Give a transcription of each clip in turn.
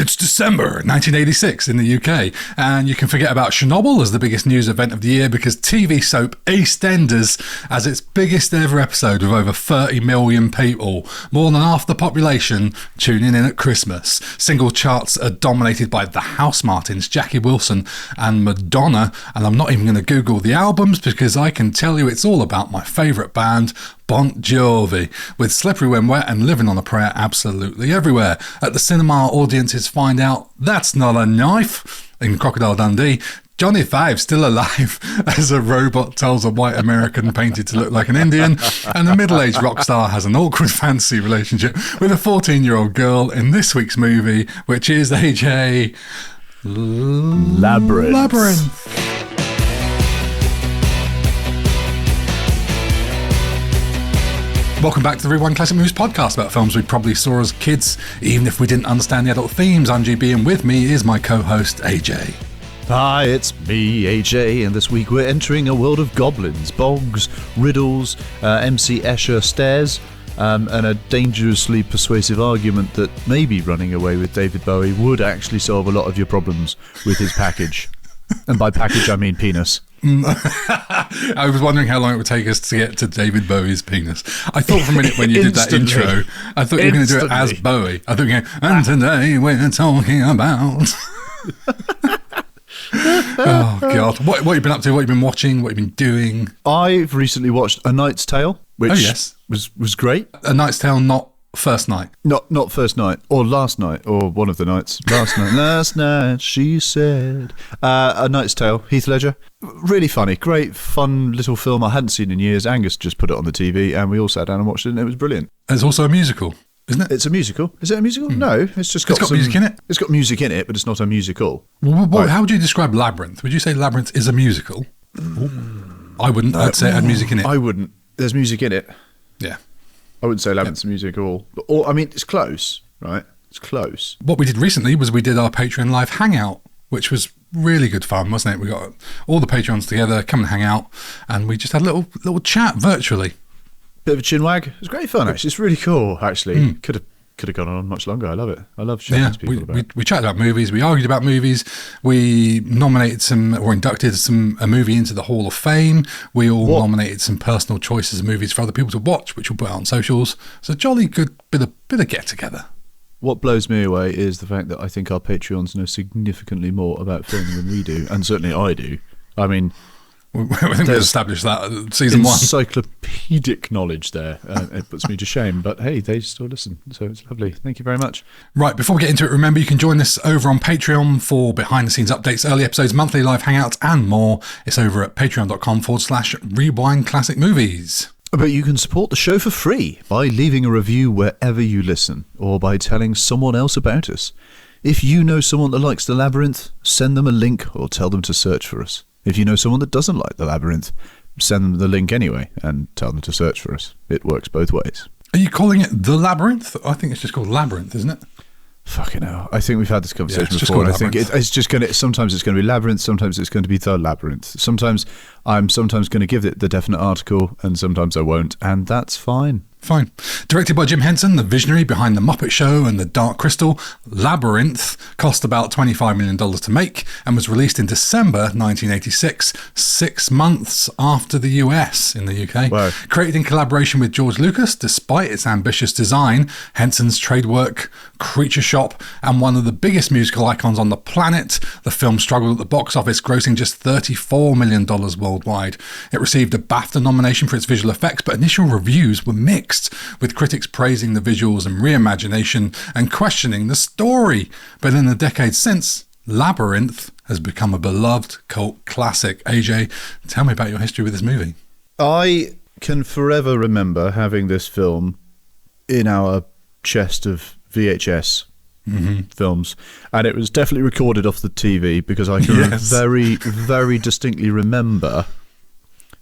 It's December 1986 in the UK, and you can forget about Chernobyl as the biggest news event of the year because TV soap EastEnders has its biggest ever episode with over 30 million people, more than half the population tuning in at Christmas. Single charts are dominated by the Housemartins, Jackie Wilson and Madonna, and I'm not even going to Google the albums because I can tell you it's all about my favourite band, Bon Jovi, with Slippery When Wet and Living on a Prayer absolutely everywhere. At the cinema, audiences find out that's not a knife. In Crocodile Dundee, Johnny Five's still alive as a robot tells a white American painted to look like an Indian, and a middle-aged rock star has an awkward fantasy relationship with a 14-year-old girl in this week's movie, which is AJ... Labyrinth. Welcome back to the Rewind Classic Movies podcast about films we probably saw as kids, even if we didn't understand the adult themes. I'm GB, and with me is my co-host, AJ. Hi, it's me, AJ, and this week we're entering a world of goblins, bogs, riddles, MC Escher stairs, and a dangerously persuasive argument that maybe running away with David Bowie would actually solve a lot of your problems with his package. And by package, I mean penis. I was wondering how long it would take us to get to David Bowie's penis. I thought for a minit when you did that intro, I thought you were going to do it as Bowie. I thought you were going, and today we're talking about... Oh, God. What have you been up to? What have you been watching? What have you been doing? I've recently watched A Knight's Tale, which was great. A Knight's Tale, not first night. Not first night, or last night, or one of the nights. Last night, she said. A Knight's Tale, Heath Ledger. Really funny, great, fun little film I hadn't seen in years. Angus just put it on the TV, and we all sat down and watched it, and it was brilliant. It's also a musical, isn't it? It's a musical. Is it a musical? No, it's got music in it. It's got music in it, but it's not a musical. Well, how would you describe Labyrinth? Would you say Labyrinth is a musical? I wouldn't. I'd say it had music in it. I wouldn't. There's music in it. Yeah. I wouldn't say Labyrinth's a musical. Or, I mean, it's close, right? It's close. What we did recently was we did our Patreon live hangout, which was really good fun, wasn't it? We got all the Patreons together, come and hang out, and we just had a little chat virtually. Bit of a chinwag. It was great fun, actually. It's really cool, actually. Could have gone on much longer. I love it. I love chatting to people about it. We chatted about movies. We argued about movies. We nominated inducted a movie into the Hall of Fame. We all nominated some personal choices of movies for other people to watch, which we'll put out on socials. It's a jolly good bit of get together. What blows me away is the fact that I think our Patreons know significantly more about film than we do, and certainly I do. I mean, I think we established that at season one. Encyclopedic knowledge there. It puts me to shame, but hey, they still listen, so it's lovely. Thank you very much. Right, before we get into it, remember you can join us over on Patreon for behind-the-scenes updates, early episodes, monthly live hangouts, and more. It's over at patreon.com/Rewind Classic Movies. But you can support the show for free by leaving a review wherever you listen, or by telling someone else about us. If you know someone that likes The Labyrinth, send them a link or tell them to search for us. If you know someone that doesn't like The Labyrinth, send them the link anyway and tell them to search for us. It works both ways. Are you calling it The Labyrinth? I think it's just called Labyrinth, isn't it? Fucking hell. I think we've had this conversation before. I think it's just going to, sometimes it's going to be Labyrinth, sometimes it's going to be The Labyrinth. Sometimes I'm going to give it the definite article and sometimes I won't, and that's fine. Fine. Directed by Jim Henson, the visionary behind The Muppet Show and The Dark Crystal, Labyrinth cost about $25 million to make and was released in December 1986, 6 months after the US in the UK. Wow. Created in collaboration with George Lucas, despite its ambitious design, Henson's trade work, Creature Shop, and one of the biggest musical icons on the planet, the film struggled at the box office, grossing just $34 million worldwide. It received a BAFTA nomination for its visual effects, but initial reviews were mixed, with critics praising the visuals and reimagination and questioning the story. But in the decades since, Labyrinth has become a beloved cult classic. AJ, tell me about your history with this movie. I can forever remember having this film in our chest of VHS films, and it was definitely recorded off the TV because I can very, very distinctly remember.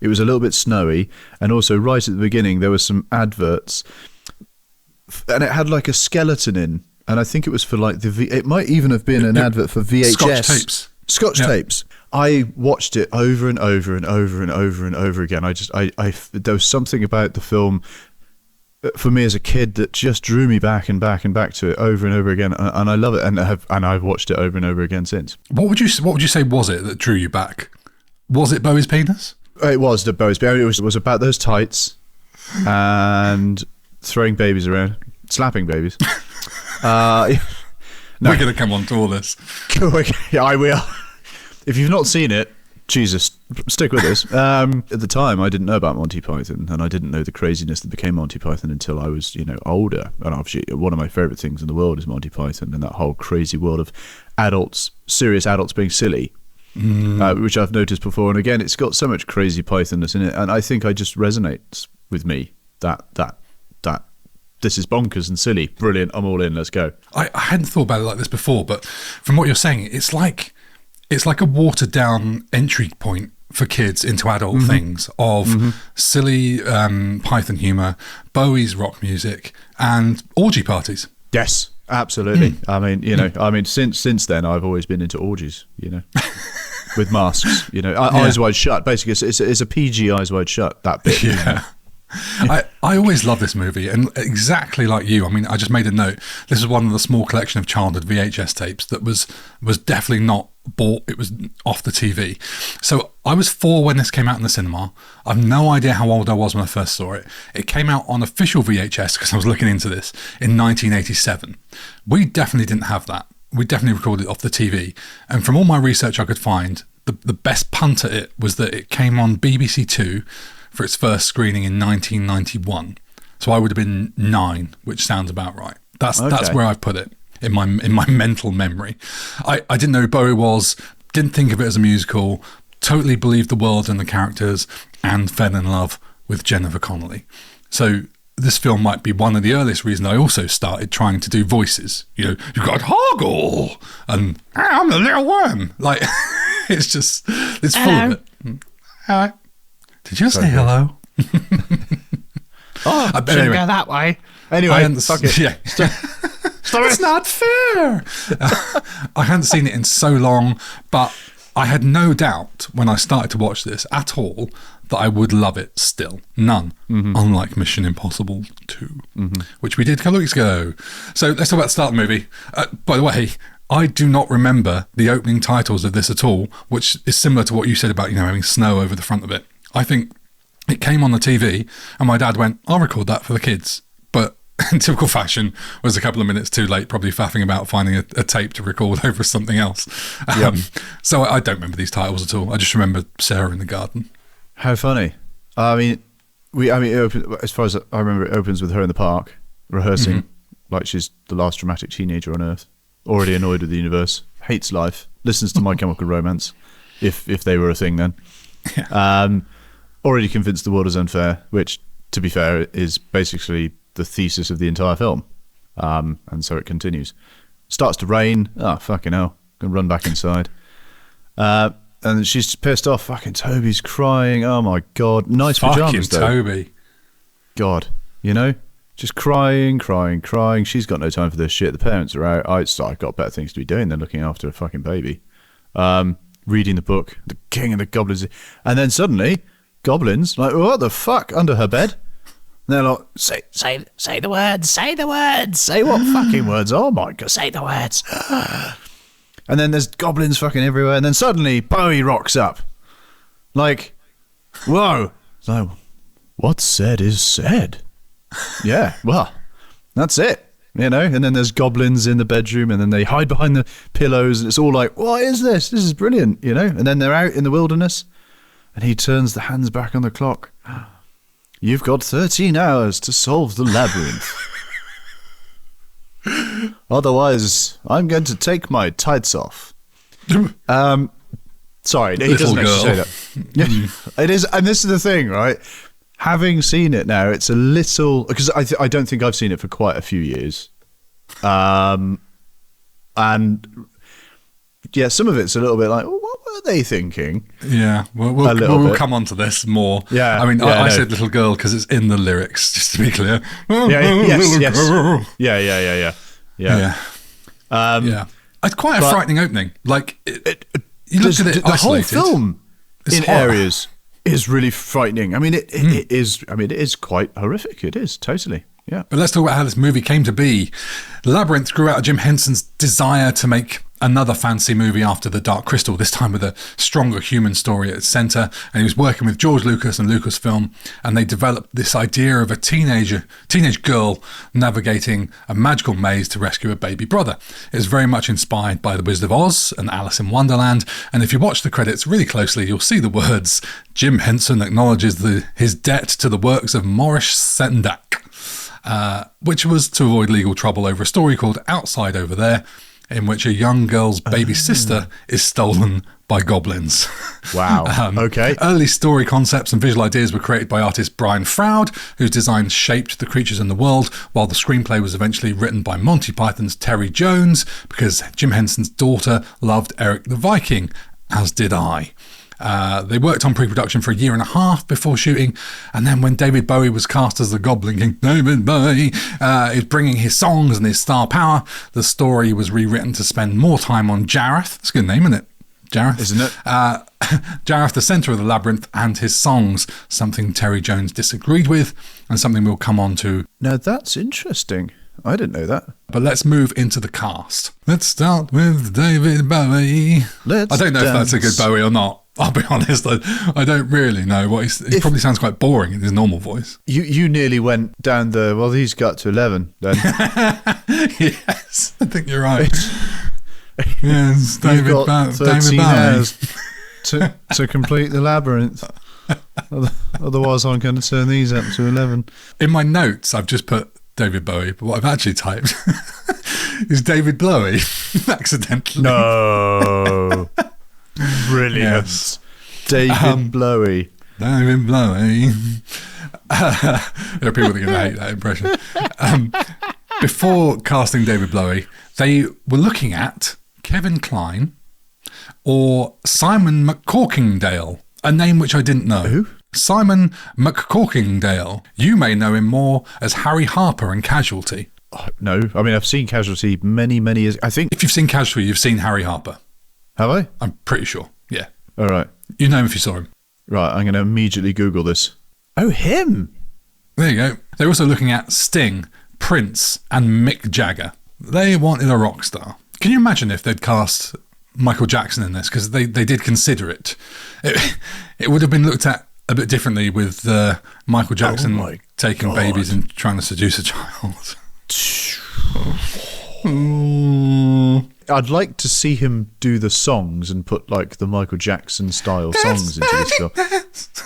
It was a little bit snowy, and also right at the beginning there were some adverts, and it had like a skeleton in, and I think it was for like it might even have been an advert for VHS. Scotch tapes. I watched it over and over and over and over and over again. There was something about the film for me as a kid that just drew me back and back and back to it over and over again, and I love it, and I've watched it over and over again since. What would you say was it that drew you back? Was it Bowie's penis? It was the Bowie's. It was about those tights and throwing babies around, slapping babies. No. We're going to come on to all this. Yeah, I will. If you've not seen it, Jesus, stick with us. At the time, I didn't know about Monty Python, and I didn't know the craziness that became Monty Python until I was, older. And obviously, one of my favourite things in the world is Monty Python and that whole crazy world of serious adults being silly, which I've noticed before. And again, it's got so much crazy Pythonness in it, and I think it just resonates with me that this is bonkers and silly. Brilliant, I'm all in, let's go. I hadn't thought about it like this before, but from what you're saying, it's like a watered down entry point for kids into adult things of silly Python humour, Bowie's rock music, and orgy parties. Yes, absolutely. I mean, since then I've always been into orgies, with masks, eyes wide shut. Basically, it's a PG eyes wide shut, that bit. Yeah. I always love this movie, and exactly like you, I mean, I just made a note. This is one of the small collection of childhood VHS tapes that was definitely not bought. It was off the TV. So I was 4 when this came out in the cinema. I've no idea how old I was when I first saw it. It came out on official VHS, because I was looking into this, in 1987. We definitely didn't have that. We definitely recorded it off the TV. And from all my research I could find, the best punt at it was that it came on BBC Two for its first screening in 1991. So I would have been 9, which sounds about right. That's where I put it in my mental memory. I didn't know who Bowie was, didn't think of it as a musical, totally believed the world and the characters, and fell in love with Jennifer Connelly. So this film might be one of the earliest reasons I also started trying to do voices. You've got Hoggle, and I'm the little worm. Like, it's full of it. Hello. Did you say hello? Shouldn't go that way. Anyway, fuck it. Yeah. It's not fair. I hadn't seen it in so long, but I had no doubt when I started to watch this at all that I would love it still. None. Unlike Mission Impossible 2, which we did a couple of weeks ago. So let's talk about the start of the movie. By the way, I do not remember the opening titles of this at all, which is similar to what you said about, having snow over the front of it. I think it came on the TV and my dad went, I'll record that for the kids. But in typical fashion, was a couple of minutes too late, probably faffing about finding a tape to record over something else. So I don't remember these titles at all. I just remember Sarah in the garden. How funny. As far as I remember, it opens with her in the park, rehearsing like she's the last dramatic teenager on earth, already annoyed with the universe, hates life, listens to My Chemical Romance, if they were a thing then. Yeah. Already convinced the world is unfair, which, to be fair, is basically the thesis of the entire film. And so it continues. Starts to rain. Oh, fucking hell. Gonna run back inside. And she's pissed off. Fucking Toby's crying. Oh, my God. Nice pajamas, though. Toby. God. Just crying. She's got no time for this shit. The parents are out. I've got better things to be doing than looking after a fucking baby. Reading the book, The King and the Goblins. And then suddenly, goblins, like, what the fuck, under her bed? And they're like, say the words, say the words. Say what fucking words? Oh my God, say the words. And then there's goblins fucking everywhere. And then suddenly, Bowie rocks up. Like, whoa. It's like, what's said is said. Yeah, well, that's it. And then there's goblins in the bedroom, and then they hide behind the pillows, and it's all like, what is this? This is brilliant, And then they're out in the wilderness, and he turns the hands back on the clock. You've got 13 hours to solve the labyrinth. Otherwise, I'm going to take my tights off. Sorry, he doesn't actually say that. It is, and this is the thing, right? Having seen it now, it's a little... Because I don't think I've seen it for quite a few years. And... Yeah, some of it's a little bit like, what were they thinking? Yeah, we'll come on to this more. Yeah, I mean, I said little girl because it's in the lyrics, just to be clear. Yes. Girl. Yeah. It's quite a frightening opening. Like, you look at it the isolated, whole film in horror. Areas is really frightening. I mean, it is. I mean, it is quite horrific. It is totally. Yeah. But let's talk about how this movie came to be. Labyrinth grew out of Jim Henson's desire to make another fantasy movie after The Dark Crystal, this time with a stronger human story at its centre. And he was working with George Lucas and Lucasfilm, and they developed this idea of a teenage girl navigating a magical maze to rescue a baby brother. It was very much inspired by The Wizard of Oz and Alice in Wonderland. And if you watch the credits really closely, you'll see the words, Jim Henson acknowledges his debt to the works of Maurice Sendak, which was to avoid legal trouble over a story called Outside Over There, in which a young girl's baby sister is stolen by goblins. Wow. Okay. Early story concepts and visual ideas were created by artist Brian Froud, whose designs shaped the creatures in the world, while the screenplay was eventually written by Monty Python's Terry Jones, because Jim Henson's daughter loved Eric the Viking, as did I. They worked on pre-production for a year and a half before shooting, and then when David Bowie was cast as the Goblin King, David Bowie is bringing his songs and his star power, the story was rewritten to spend more time on Jareth. That's a good name, isn't it? Jareth. Isn't it? Jareth, the centre of the labyrinth, and his songs, something Terry Jones disagreed with, and something we'll come on to. Now that's interesting. I didn't know that. But let's move into the cast. Let's start with David Bowie. I don't know if that's a good Bowie or not. I'll be honest, I don't really know what he probably sounds quite boring in his normal voice. You nearly went down he's got to 11 then. Yes, I think you're right. Yes, David David Bowie. Hours to complete the labyrinth. Otherwise I'm going to turn these up to 11. In my notes, I've just put David Bowie, but what I've actually typed is David Bowie, accidentally. No. Brilliant. Yes. David Bowie. David Bowie. There are people that are going to hate that impression. Before casting David Bowie, they were looking at Kevin Kline or Simon McCorkingdale, a name which I didn't know. Who? Simon McCorkingdale. You may know him more as Harry Harper in Casualty. Oh, no, I mean, I've seen Casualty many years. I think. If you've seen Casualty, you've seen Harry Harper. Have I? I'm pretty sure, yeah. All right. You know him if you saw him. Right, I'm going to immediately Google this. Oh, him! There you go. They're also looking at Sting, Prince, and Mick Jagger. They wanted a rock star. Can you imagine if they'd cast Michael Jackson in this? Because they did consider it. It would have been looked at a bit differently with Michael Jackson taking babies and trying to seduce a child. I'd like to see him do the songs and put like the Michael Jackson style songs into this film.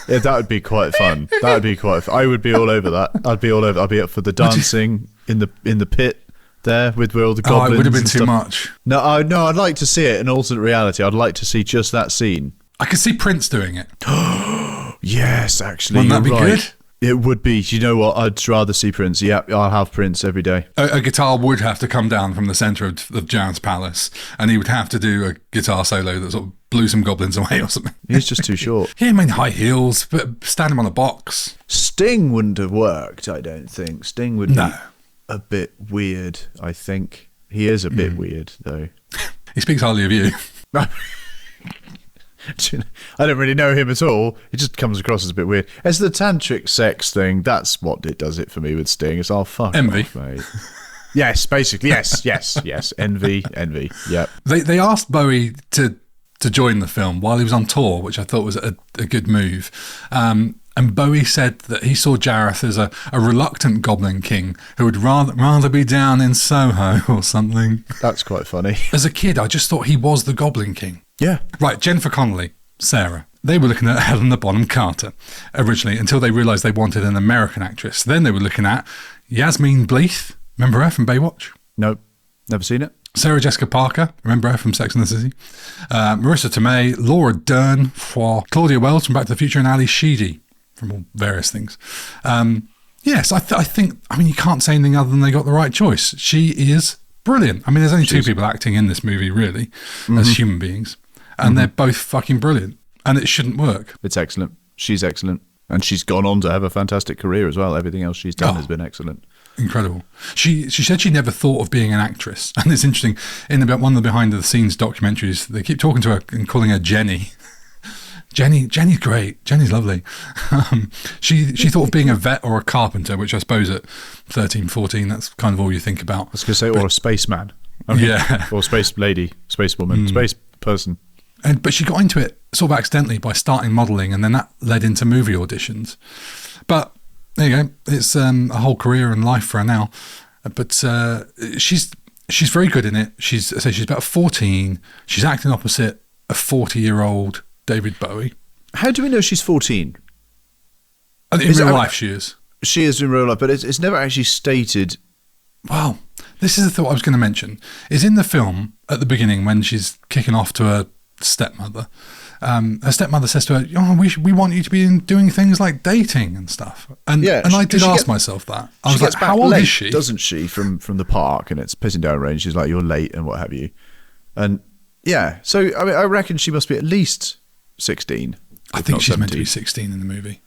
Yeah, that would be quite fun. That would be quite fun. I would be all over that. I'd be up for the dancing in the pit there with all the goblins. It would have been too stuff. much. No, I'd like to see it in alternate reality. I'd like to see just that scene. I could see Prince doing it. Yes, actually. Wouldn't that be right. good? It would be. You know what? I'd rather see Prince. Yeah, I'll have Prince every day. A guitar would have to come down from the centre of Jareth's palace, and he would have to do a guitar solo that sort of blew some goblins away or something. He's just too short. Yeah, I mean high heels, but stand him on a box. Sting wouldn't have worked, I don't think. Sting would be a bit weird, I think. He is a bit weird, though. He speaks highly of you. I don't really know him at all. He just comes across as a bit weird. As the tantric sex thing, that's what it does it for me with Sting. It's all fuck envy. Off, mate. Yes, basically. Yes. Envy. Yep. They asked Bowie to join the film while he was on tour, which I thought was a good move. And Bowie said that he saw Jareth as a reluctant Goblin King who would rather be down in Soho or something. That's quite funny. As a kid, I just thought he was the Goblin King. Yeah. Right, Jennifer Connelly, Sarah. They were looking at Helena Bonham Carter originally until they realised they wanted an American actress. Then they were looking at Yasmine Bleeth. Remember her from Baywatch? Nope. Never seen it. Sarah Jessica Parker. Remember her from Sex and the City? Marissa Tomei, Laura Dern, Claudia Wells from Back to the Future, and Ali Sheedy from all various things. Yes, I think, you can't say anything other than they got the right choice. She is brilliant. I mean, there's only two people acting in this movie, really, as human beings. And they're both fucking brilliant. And it shouldn't work. It's excellent. She's excellent. And she's gone on to have a fantastic career as well. Everything else she's done has been excellent. Incredible. She said she never thought of being an actress. And it's interesting, in one of the behind-the-scenes documentaries, they keep talking to her and calling her Jenny. Jenny's great. Jenny's lovely. She thought of being a vet or a carpenter, which I suppose at 13, 14, that's kind of all you think about. I was going to say, or a spaceman. Yeah. Or space lady, space woman, space person. But she got into it sort of accidentally by starting modelling, and then that led into movie auditions. But there you go. It's a whole career and life for her now. But she's very good in it. She's about 14. She's acting opposite a 40-year-old David Bowie. How do we know she's 14? In real life, she is. She is in real life, but it's never actually stated. Well, this is the thought I was going to mention. Is in the film at the beginning when she's kicking off to her stepmother. Her stepmother says to her, "Oh, we want you to be doing things like dating and stuff." And I did ask myself that. I was like, "How old is she?" Doesn't she from the park, and it's pissing down rain. She's like, "You're late," and what have you. And yeah, so I mean, I reckon she must be at least 16. I think she's 17. Meant to be 16 in the movie.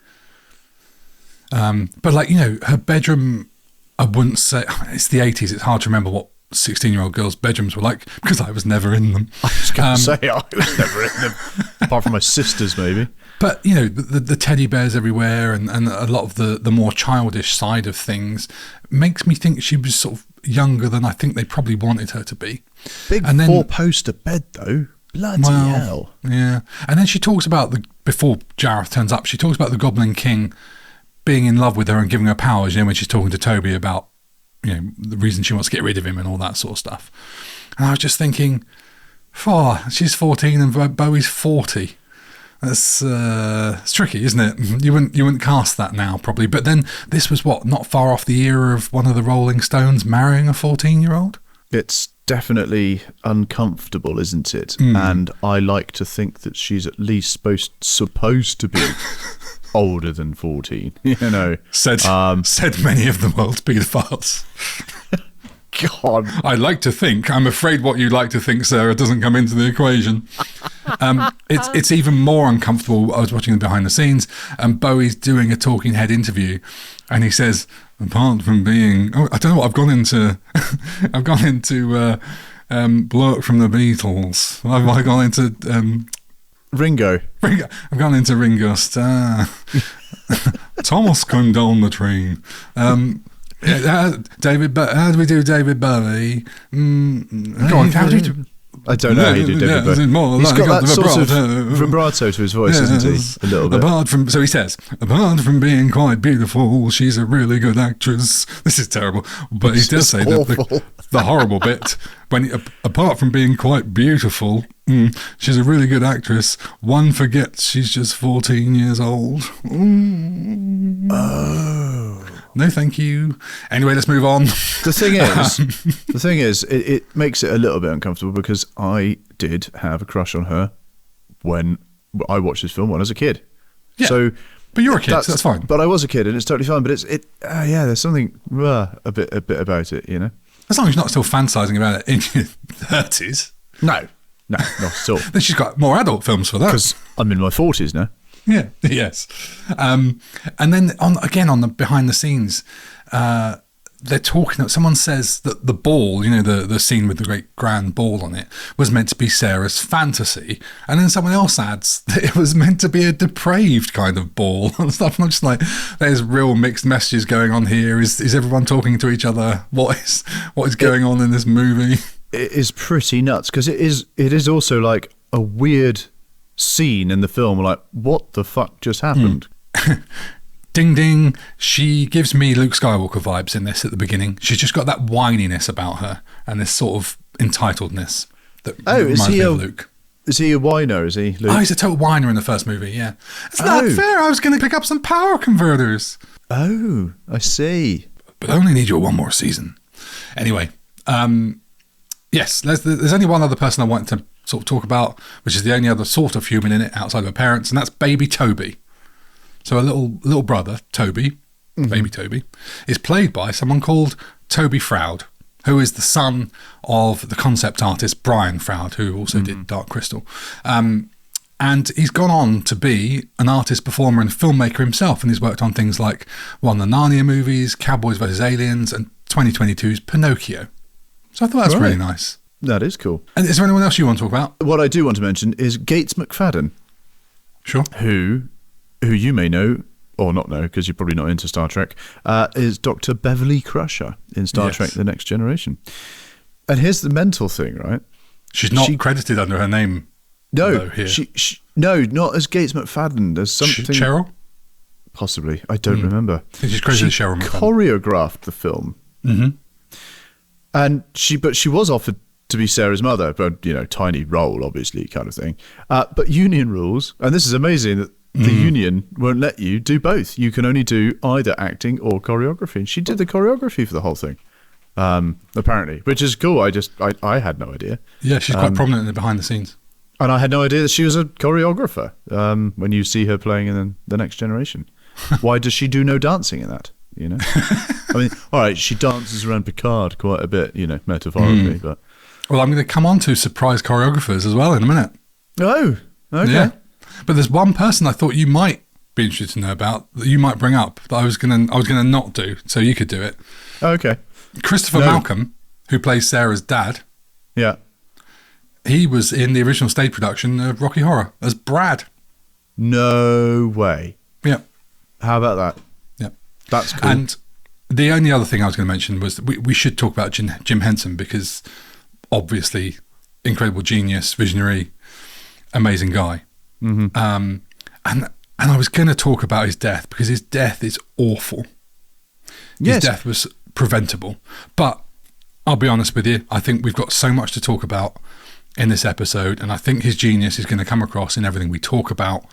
But like, her bedroom, I wouldn't say, it's the 80s. It's hard to remember what 16-year-old girls' bedrooms were like because I was never in them. I was going to say, I was never in them, apart from my sisters, maybe. But, the teddy bears everywhere and a lot of the more childish side of things makes me think she was sort of younger than I think they probably wanted her to be. Big and then, 4-poster bed, though. Bloody hell. Yeah. And then she talks about, before Jareth turns up, she talks about the Goblin King being in love with her and giving her powers, when she's talking to Toby about, the reason she wants to get rid of him and all that sort of stuff. And I was just thinking, she's 14 and Bowie's 40. That's it's tricky, isn't it? You wouldn't cast that now, probably. But then this was not far off the era of one of the Rolling Stones marrying a 14-year-old? It's definitely uncomfortable, isn't it? And I like to think that she's at least supposed to be older than 14, said many of the world's paedophiles. God, I like to think. I'm afraid what you like to think, Sarah, doesn't come into the equation. It's even more uncomfortable. I was watching the behind the scenes, and Bowie's doing a talking head interview, and he says, apart from being, I don't know what I've gone into. I've gone into Blurt from the Beatles. I've gone into Ringo. I've gone into Ringo Starr. Thomas came down the train. David, how do we do David Bowie? Go on, how do you do? I don't know how you do David Bowie. He's got that sort of vibrato to his voice, isn't he? A little bit. So he says, apart from being quite beautiful, she's a really good actress. This is terrible, but he does say that the horrible bit, apart from being quite beautiful, she's a really good actress. One forgets she's just 14 years old. Oh. No, thank you. Anyway, let's move on. The thing is, it makes it a little bit uncomfortable because I did have a crush on her when I watched this film when I was a kid. Yeah, so, but you're a kid, so that's fine. But I was a kid, and it's totally fine. But there's something a bit about it, As long as you're not still fantasizing about it in your 30s. No, not at all. Then she's got more adult films for that. Because I'm in my 40s now. Yeah, yes. And then on the behind the scenes, they're talking, someone says that the ball, the scene with the great grand ball on it, was meant to be Sarah's fantasy. And then someone else adds that it was meant to be a depraved kind of ball and stuff. And I'm just like, there's real mixed messages going on here. Is everyone talking to each other? What is going on in this movie? It is pretty nuts because it is also like a weird scene in the film, like, what the fuck just happened? Ding ding. She gives me Luke Skywalker vibes in this at the beginning. She's just got that whininess about her and this sort of entitledness that reminds me of Luke. Is he a whiner? Is he, Luke? Oh, he's a total whiner in the first movie, yeah. It's not fair. I was going to pick up some power converters. Oh, I see. But I only need you one more season. Anyway, yes, there's only one other person I wanted to sort of talk about, which is the only other sort of human in it outside of her parents, and that's baby Toby. So a little brother, Toby, baby Toby, is played by someone called Toby Froud, who is the son of the concept artist Brian Froud, who also did Dark Crystal. And he's gone on to be an artist, performer and filmmaker himself, and he's worked on things like one of the Narnia movies, Cowboys vs. Aliens, and 2022's Pinocchio. So I thought that's really nice. That is cool. And is there anyone else you want to talk about? What I do want to mention is Gates McFadden. Sure. who you may know or not know because you're probably not into Star Trek, is Dr. Beverly Crusher in Star Trek: The Next Generation. And here's the mental thing, right? She's not credited under her name. No, here. No, not as Gates McFadden. There's something. Cheryl? Possibly. I don't remember. I think she's credited Cheryl McFadden. Choreographed the film. Mm-hmm. And she was offered to be Sarah's mother, but, tiny role, obviously, kind of thing. But union rules, and this is amazing that the union won't let you do both. You can only do either acting or choreography. She did the choreography for the whole thing. Apparently, which is cool. I had no idea. Yeah, she's quite prominent in the behind the scenes. And I had no idea that she was a choreographer when you see her playing in The Next Generation. Why does she do no dancing in that? I mean, all right, she dances around Picard quite a bit, metaphorically. But well, I'm going to come on to surprise choreographers as well in a minute. Oh, okay. Yeah. But there's one person I thought you might be interested to know about, that you might bring up, that I was gonna not do, so you could do it. Okay. Christopher Malcolm, who plays Sarah's dad. Yeah. He was in the original stage production of Rocky Horror as Brad. No way. Yeah. How about that? Yeah. That's cool. And the only other thing I was going to mention was that we should talk about Jim Henson, because obviously incredible genius, visionary, amazing guy. Mm-hmm. And I was going to talk about his death, because his death is awful. His death was preventable. But I'll be honest with you, I think we've got so much to talk about in this episode, and I think his genius is going to come across in everything we talk about,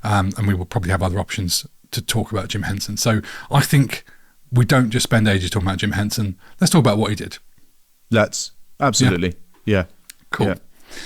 and we will probably have other options to talk about Jim Henson. So I think we don't just spend ages talking about Jim Henson. Let's talk about what he did. Let's. Absolutely. Yeah. Cool. Yeah.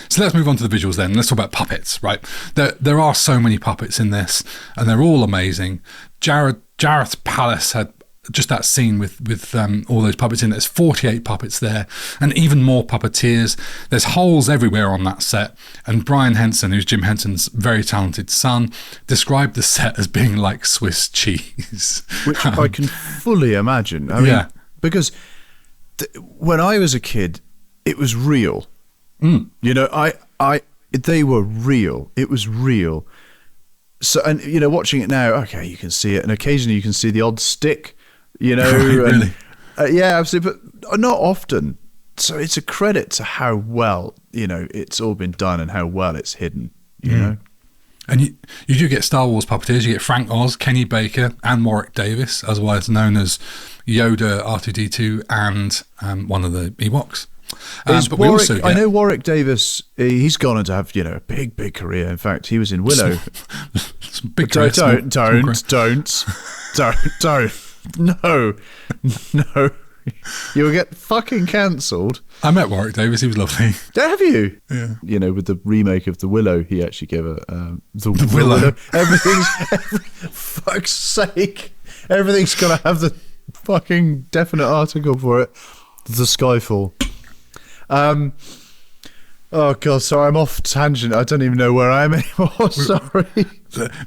So let's move on to the visuals then. Let's talk about puppets, right? There are so many puppets in this, and they're all amazing. Jareth's Palace had just that scene with all those puppets in it. There's 48 puppets there, and even more puppeteers. There's holes everywhere on that set, and Brian Henson, who's Jim Henson's very talented son, described the set as being like Swiss cheese. Which I can fully imagine. I mean, because when I was a kid, it was real. They were real. It was real. So, and watching it now, okay, you can see it, and occasionally you can see the odd stick, really? Yeah, absolutely, but not often. So it's a credit to how well it's all been done and how well it's hidden. You know, and you do get Star Wars puppeteers. You get Frank Oz, Kenny Baker, and Warwick Davis, otherwise known as Yoda, R2D2, and one of the Ewoks. But we also I know Warwick Davis. He's gone on to have a big career. In fact, he was in Willow. Big don't. No, you'll get fucking cancelled. I met Warwick Davis. He was lovely. Have you? Yeah. With the remake of The Willow, he actually gave the Willow. Fuck's sake, everything's got to have the fucking definite article for it. The Skyfall. Oh god, sorry, I'm off tangent. I don't even know where I am anymore. Sorry.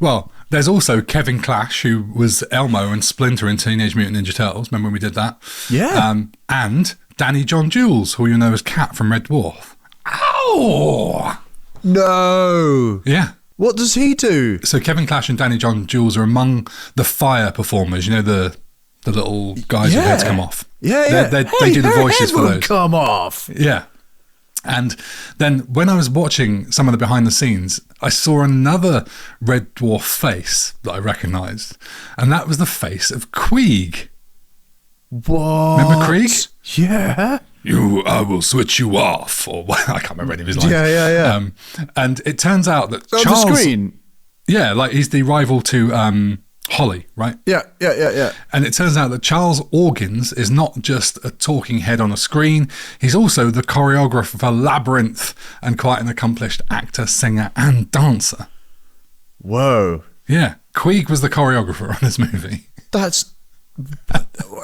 Well, there's also Kevin Clash, who was Elmo and Splinter in Teenage Mutant Ninja Turtles. Remember when we did that? Yeah. And Danny John Jules, who you know as Cat from Red Dwarf. Ow! No. Yeah. What does he do? So Kevin Clash and Danny John Jules are among the fire performers. The little guys whose heads come off. Yeah. They do the voices for those. Come off. Yeah. And then when I was watching some of the behind the scenes, I saw another Red Dwarf face that I recognised, and that was the face of Queeg. What? Remember Queeg? Yeah. I will switch you off, or I can't remember any of his lines. Yeah. And it turns out that On Charles, the screen. Yeah, like he's the rival to Holly, right? Yeah. And it turns out that Charles Organs is not just a talking head on a screen, he's also the choreographer for Labyrinth and quite an accomplished actor, singer and dancer. Whoa. Yeah, Queeg was the choreographer on this movie. That's...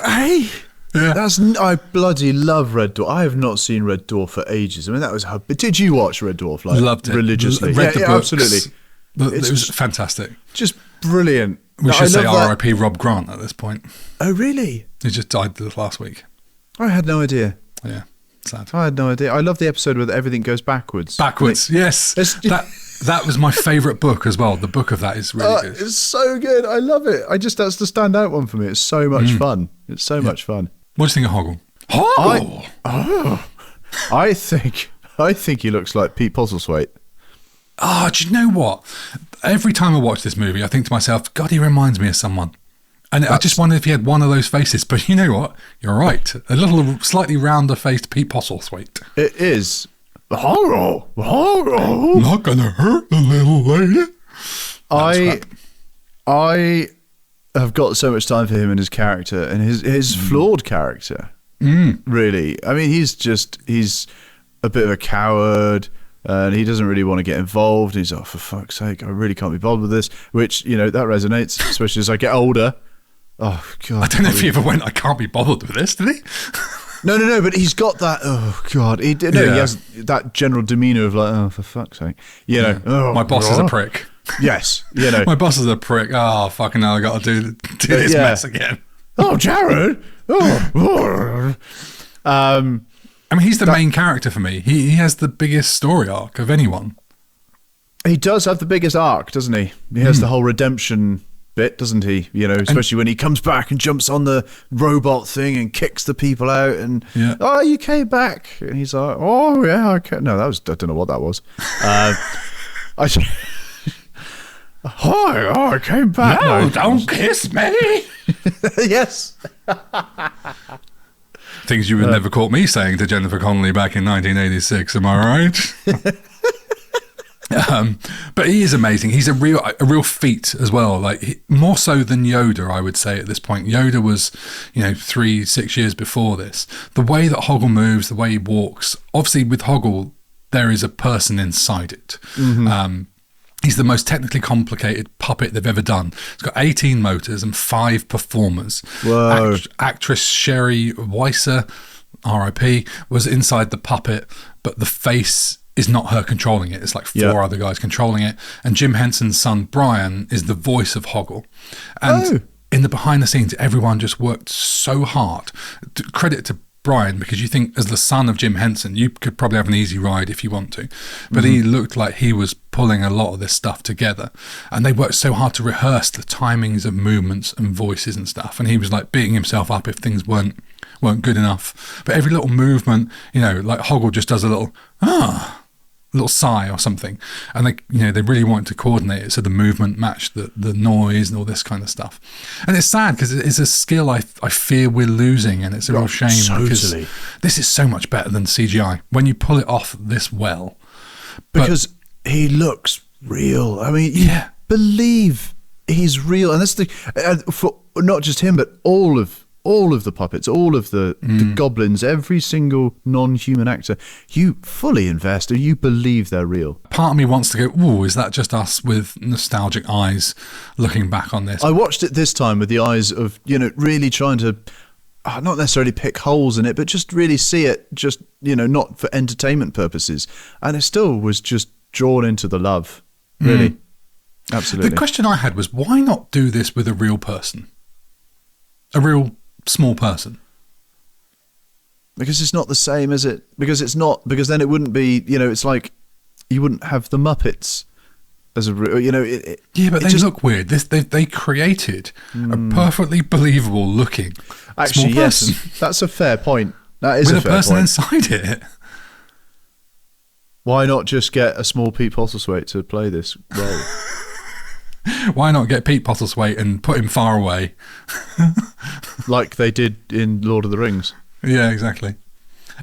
Hey... Yeah. I bloody love Red Dwarf. I have not seen Red Dwarf for ages. I mean, that was... Did you watch Red Dwarf? Loved it. Religiously? Read the books. Absolutely. It was fantastic. Just brilliant. We should say R.I.P. Rob Grant at this point. Oh, really? He just died last week. I had no idea. Yeah, sad. I had no idea. I love the episode where everything goes backwards. Yes. That was my favourite book as well. The book of that is really good. It's so good. I love it. That's the standout one for me. It's so much fun. It's so much fun. What do you think of Hoggle? Hoggle! I think he looks like Pete Postlethwaite. Oh, do you know what? Every time I watch this movie, I think to myself, God, he reminds me of someone. And I just wondered if he had one of those faces. But you know what? You're right. A little slightly rounder faced Pete Postlethwaite. It is. Horror. Not gonna hurt the little lady. I have got so much time for him and his character and his flawed character. Really. I mean, he's a bit of a coward. And he doesn't really want to get involved. He's for fuck's sake, I really can't be bothered with this. Which, that resonates, especially as I get older. Oh, God. I don't know if he ever went, I can't be bothered with this, did he? No, but he's got that, oh, God. He has that general demeanour of like, oh, for fuck's sake. My boss is a prick. Yes, My boss is a prick. Oh, fucking hell, I got to do this mess again. Oh, Jared. I mean, he's the main character for me. He has the biggest story arc of anyone. He does have the biggest arc, doesn't he? He has the whole redemption bit, doesn't he? Especially when he comes back and jumps on the robot thing and kicks the people out and, oh, you came back. And he's like, oh, yeah, I can't. No, I don't know what that was. I came back. No, don't kiss me. Yes. Things you would never caught me saying to Jennifer Connelly back in 1986. Am I right? But he is amazing. He's a real feat as well. Like more so than Yoda, I would say at this point. Yoda was, 3-6 years before this. The way that Hoggle moves, the way he walks. Obviously, with Hoggle, there is a person inside it. He's the most technically complicated puppet they've ever done. It's got 18 motors and 5 performers. Whoa. Actress Sherry Weiser, R.I.P., was inside the puppet, but the face is not her controlling it. It's like 4 other guys controlling it. And Jim Henson's son, Brian, is the voice of Hoggle. And in the behind the scenes, everyone just worked so hard. Credit to Brian, because you think as the son of Jim Henson, you could probably have an easy ride if you want to. But he looked like he was pulling a lot of this stuff together. And they worked so hard to rehearse the timings of movements and voices and stuff. And he was like beating himself up if things weren't good enough. But every little movement, like Hoggle just does a little sigh or something, and they really wanted to coordinate it so the movement matched the noise and all this kind of stuff. And it's sad because it's a skill I fear we're losing, and it's a real shame because this is so much better than CGI when you pull it off this well. Because he looks real. I mean, you believe he's real, and that's for not just him, but all of the puppets, all of the goblins, every single non-human actor, you fully invest and you believe they're real. Part of me wants to go, ooh, is that just us with nostalgic eyes looking back on this? I watched it this time with the eyes of, really trying to, not necessarily pick holes in it, but just really see it, just, not for entertainment purposes. And it still was just drawn into the love, really. Absolutely. The question I had was, why not do this with a real person? A real small person? Because it's not the same, is it? Because then it wouldn't be, it's like you wouldn't have the Muppets as a, but they just look weird. They created a perfectly believable looking actually small person. Yes, that's a fair point. That is with a fair person point. Inside it. Why not just get a small Pete Postlethwaite to play this role? Why not get Pete Postlethwaite and put him far away? Like they did in Lord of the Rings. Yeah, exactly.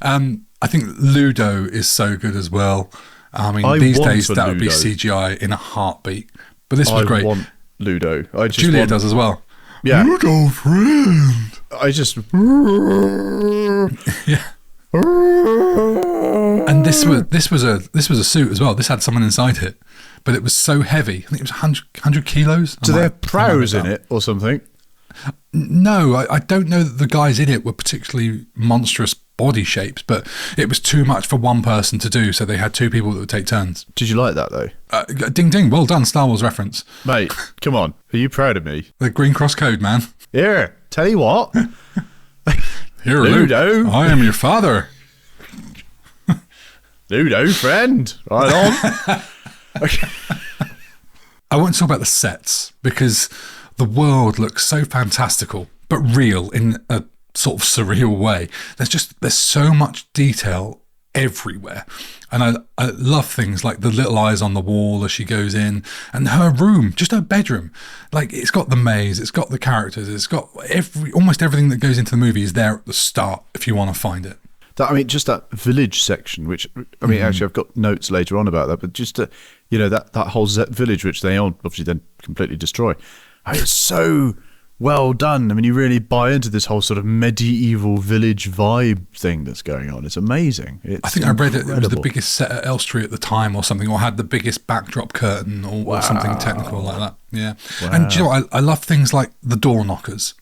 I think Ludo is so good as well. I mean, these days that would be CGI in a heartbeat. But this was great. I want Ludo. Julia does as well. Yeah. Ludo friend. I just... Yeah. And this was a suit as well. This had someone inside it, but it was so heavy. I think it was 100 kilos. Do they have prows in it or something? No, I don't know that the guys in it were particularly monstrous body shapes, but it was too much for one person to do, so they had 2 people that would take turns. Did you like that, though? Ding ding, well done, Star Wars reference. Mate, come on. Are you proud of me? The Green Cross Code, man. Yeah, tell you what. Here, Ludo. Luke, I am your father. Ludo, friend. Right on. Okay. I want to talk about the sets because the world looks so fantastical, but real in a sort of surreal way. There's so much detail everywhere. And I love things like the little eyes on the wall as she goes in, and her room, just her bedroom. Like, it's got the maze, it's got the characters, it's got almost everything that goes into the movie is there at the start if you want to find it. Just that village section, which, actually I've got notes later on about that, but just, that whole Zet village, which they obviously then completely destroy. It's so well done. I mean, you really buy into this whole sort of medieval village vibe thing that's going on. It's amazing. I think I read it was the biggest set at Elstree at the time or something, or had the biggest backdrop curtain or something technical like that. Yeah. Wow. And do you know what? I love things like the door knockers.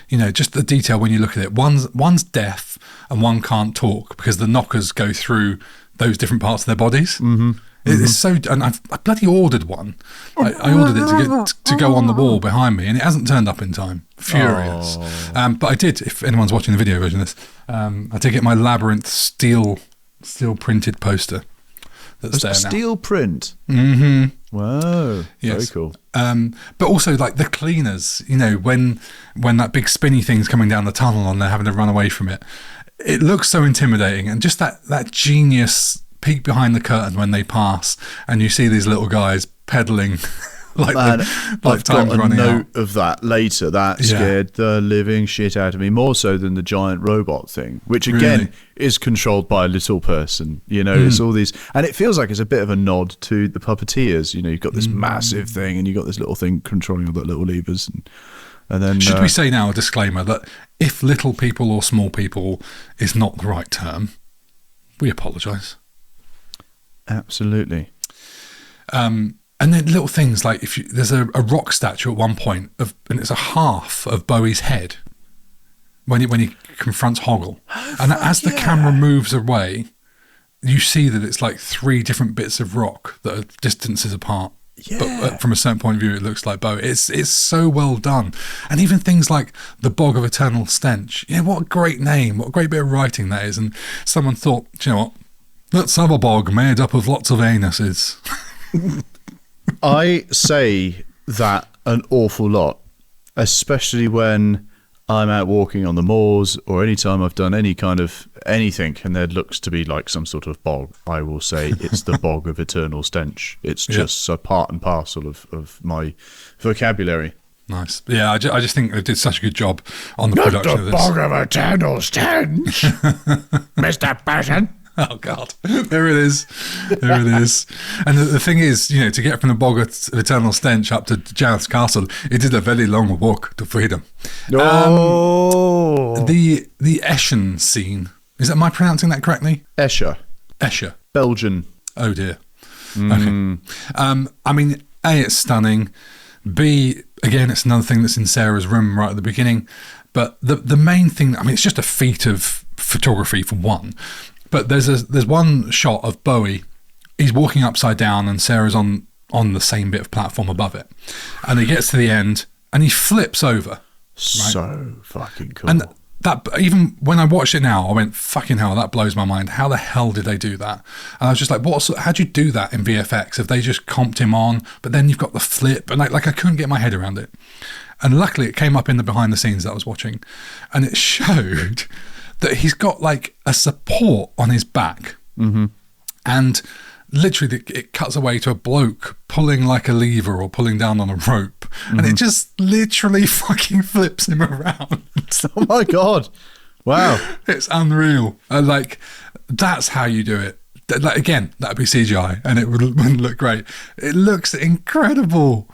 Just the detail when you look at it. One's deaf and one can't talk because the knockers go through those different parts of their bodies. Mm-hmm. It's so, and I bloody ordered one. I ordered it to go on the wall behind me, and it hasn't turned up in time. Furious. But I did. If anyone's watching the video version of this, I did get my Labyrinth steel printed poster. That's there now. Steel print. Mm-hmm. Wow. Yes. Very cool. But also like the cleaners. When that big spinny thing's coming down the tunnel and they're having to run away from it, it looks so intimidating, and just that genius peek behind the curtain when they pass and you see these little guys pedaling like I've got a note of that later. That scared the living shit out of me, more so than the giant robot thing, which again is controlled by a little person. It's all these, and it feels like it's a bit of a nod to the puppeteers. You've got this massive thing and you've got this little thing controlling all the little levers, and then should we say now a disclaimer that if little people or small people is not the right term, we apologise. Absolutely. And then little things like there's a rock statue at one point and it's a half of Bowie's head when he confronts Hoggle, and as the camera moves away, you see that it's like 3 different bits of rock that are distances apart. Yeah. But from a certain point of view, it looks like Bowie. It's so well done, and even things like the Bog of Eternal Stench. What a great name! What a great bit of writing that is. And someone thought, do you know what? Let's have a bog made up of lots of anuses. I say that an awful lot, especially when I'm out walking on the moors or any time I've done any kind of anything and there looks to be like some sort of bog. I will say it's the Bog of Eternal Stench. It's just a part and parcel of my vocabulary. Nice. Yeah, I just think they did such a good job on the production of this. The Bog of Eternal Stench, Mr. Patton. Oh, God. There it is. And the thing is, to get from the Bog of Eternal Stench up to Jareth's Castle, it is a very long walk to freedom. The Eschen scene. Am I pronouncing that correctly? Escher. Belgian. Oh, dear. Okay. I mean, A, it's stunning. B, again, it's another thing that's in Sarah's room right at the beginning. But the main thing, it's just a feat of photography for one. But there's one shot of Bowie. He's walking upside down and Sarah's on the same bit of platform above it. And he gets to the end and he flips over. Right? So fucking cool. And that, even when I watched it now, I went, fucking hell, that blows my mind. How the hell did they do that? And I was just like, how'd you do that in VFX? Have they just comped him on? But then you've got the flip. And I couldn't get my head around it. And luckily it came up in the behind the scenes that I was watching. And it showed that he's got like a support on his back. Mm-hmm. And literally it cuts away to a bloke pulling like a lever or pulling down on a rope. Mm-hmm. And it just literally fucking flips him around. Oh my God. Wow. It's unreal. That's how you do it. Like, again, that'd be CGI and it wouldn't look great. It looks incredible.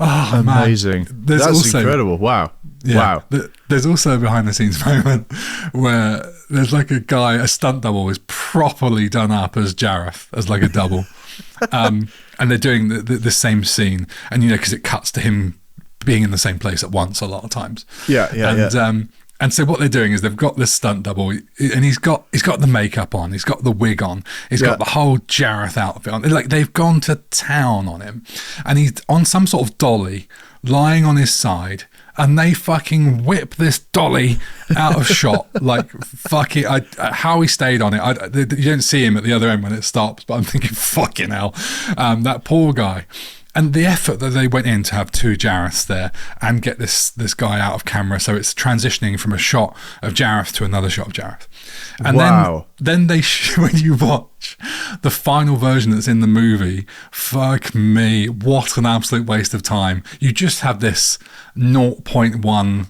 Oh, amazing. Man. That's incredible. Wow. Yeah, wow. There's also a behind the scenes moment where there's like a stunt double is properly done up as Jareth, as like a double. And they're doing the same scene. And, because it cuts to him being in the same place at once a lot of times. And so what they're doing is they've got this stunt double and he's got the makeup on, he's got the wig on, he's got the whole Jareth outfit on. Like, they've gone to town on him and he's on some sort of dolly lying on his side and they fucking whip this dolly out of shot. Like, fucking, how he stayed on it. You don't see him at the other end when it stops, but I'm thinking, fucking hell, that poor guy. And the effort that they went in to have two Jareths there and get this guy out of camera, so it's transitioning from a shot of Jareth to another shot of Jareth. And then they when you watch the final version that's in the movie, fuck me, what an absolute waste of time. You just have this 0.1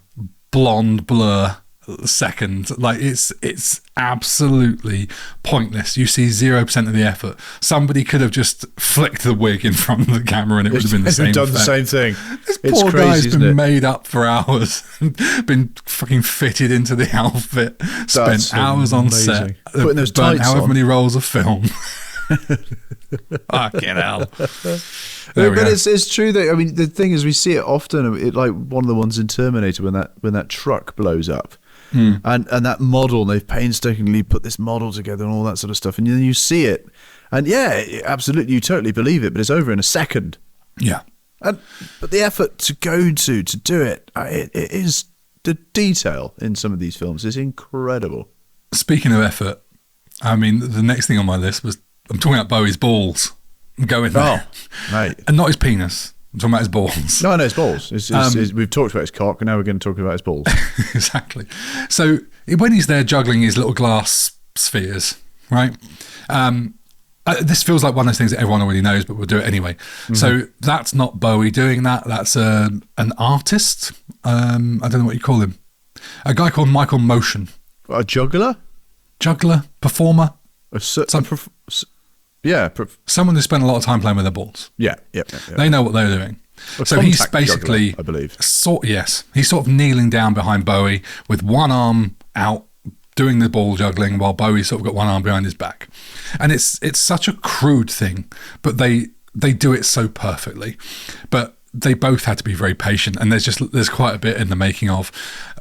blonde blur second. Like, it's absolutely pointless. You see 0% of the effort. Somebody could have just flicked the wig in front of the camera and it would have been the same done effect. The same thing. This It's poor crazy, guy's been made up for hours, been fucking fitted into the outfit, spent hours on set, putting those burnt tights however on. many rolls of film. Fucking hell. But it's true that, I mean, the thing is, we see it often. Like one of the ones in Terminator when that truck blows up, and that model, they've painstakingly put this model together and all that sort of stuff, and then you see it, and yeah, absolutely, you totally believe it, but it's over in a second. Yeah. But the effort to go to do it, it is, the detail in some of these films is incredible. Speaking of effort, I mean, the next thing on my list was, I'm talking about Bowie's balls. I'm going there. Oh, mate. And not his penis. I'm talking about his balls. No, his balls. We've talked about his cock, and now we're going to talk about his balls. Exactly. So when he's there juggling his little glass spheres, right? This feels like one of those things that everyone already knows, but we'll do it anyway. Mm-hmm. So that's not Bowie doing that. That's an artist. I don't know what you call him. A guy called Michael Motion. A juggler? Juggler? Performer? Someone who spent a lot of time playing with their balls. Yeah. They know what they're doing. So he's basically, juggler, I believe. He's sort of kneeling down behind Bowie with one arm out, doing the ball juggling, while Bowie's sort of got one arm behind his back. And it's such a crude thing, but they do it so perfectly. But they both had to be very patient, and there's quite a bit in the making of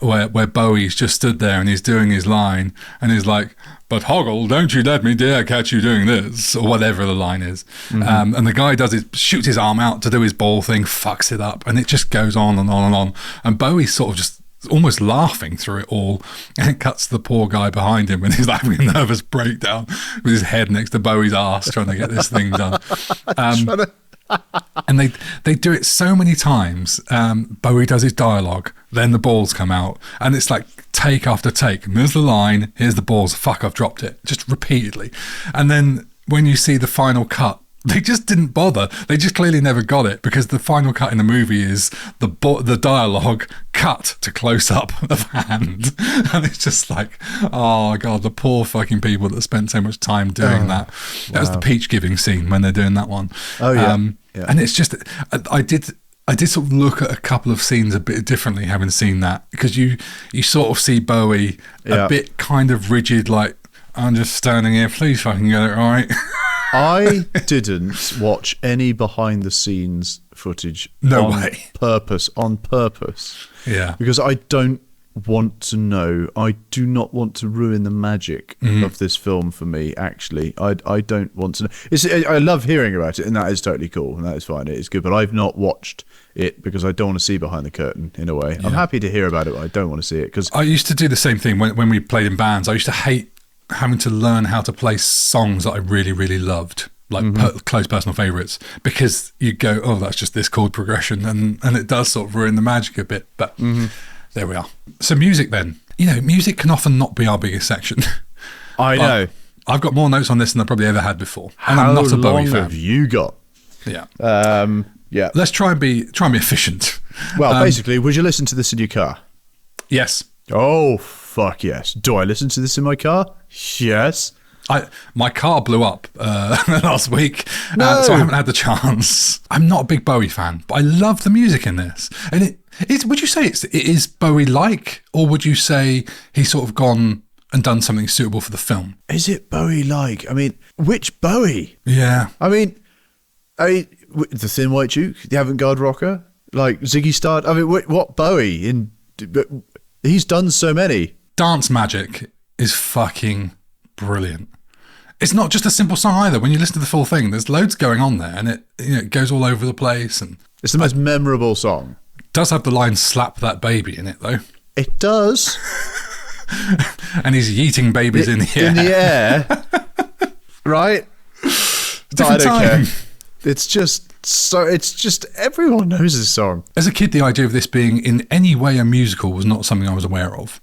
where Bowie's just stood there and he's doing his line and he's like, "But Hoggle, don't you let me dare catch you doing this," or whatever the line is. Mm-hmm. And the guy shoots his arm out to do his ball thing, fucks it up, and it just goes on and on and on. And Bowie's sort of just almost laughing through it all, and it cuts to the poor guy behind him and he's having a nervous breakdown with his head next to Bowie's ass trying to get this thing done. And they do it so many times. Bowie does his dialogue, then the balls come out, and it's like take after take. And there's the line, here's the balls, fuck, I've dropped it, just repeatedly. And then when you see the final cut, they just didn't bother. They just clearly never got it, because the final cut in the movie is the dialogue cut to close up of hand, and it's just like, oh god, the poor fucking people that spent so much time doing that. That was the peach giving scene when they're doing that one. Oh yeah. And it's just, I did sort of look at a couple of scenes a bit differently having seen that, because you sort of see Bowie a bit kind of rigid, like, I'm just standing here, please fucking get it right. I didn't watch any behind the scenes footage on purpose. Yeah. Because I don't want to know. I do not want to ruin the magic of this film for me, actually. I don't want to know. I love hearing about it, and that is totally cool, and that is fine. It is good, but I've not watched it because I don't want to see behind the curtain, in a way. Yeah. I'm happy to hear about it, but I don't want to see it. Cause I used to do the same thing when we played in bands. I used to hate having to learn how to play songs that I really, really loved, like close personal favourites, because you go, oh, that's just this chord progression, and it does sort of ruin the magic a bit, but there we are. So music then. Music can often not be our biggest section. I know. I've got more notes on this than I probably ever had before. And How I'm not a Bowie long fan. have you got? Yeah. Yeah. Let's try and be efficient. Well, basically, would you listen to this in your car? Yes. Oh, fuck yes. Do I listen to this in my car? Yes. My car blew up last week, No. so I haven't had the chance. I'm not a big Bowie fan, but I love the music in this. And would you say it is Bowie-like, or would you say he's sort of gone and done something suitable for the film? Is it Bowie-like? I mean, which Bowie? Yeah. I mean, the Thin White Duke, the avant-garde rocker, like Ziggy Stardust. I mean, what Bowie? He's done so many. Dance Magic is fucking brilliant. It's not just a simple song either. When you listen to the full thing, there's loads going on there, and it goes all over the place. And it's the most memorable song. Does have the line "slap that baby" in it though. It does. And he's yeeting babies in the air. In the air. Right? Different time. Care. It's just everyone knows this song. As a kid, the idea of this being in any way a musical was not something I was aware of.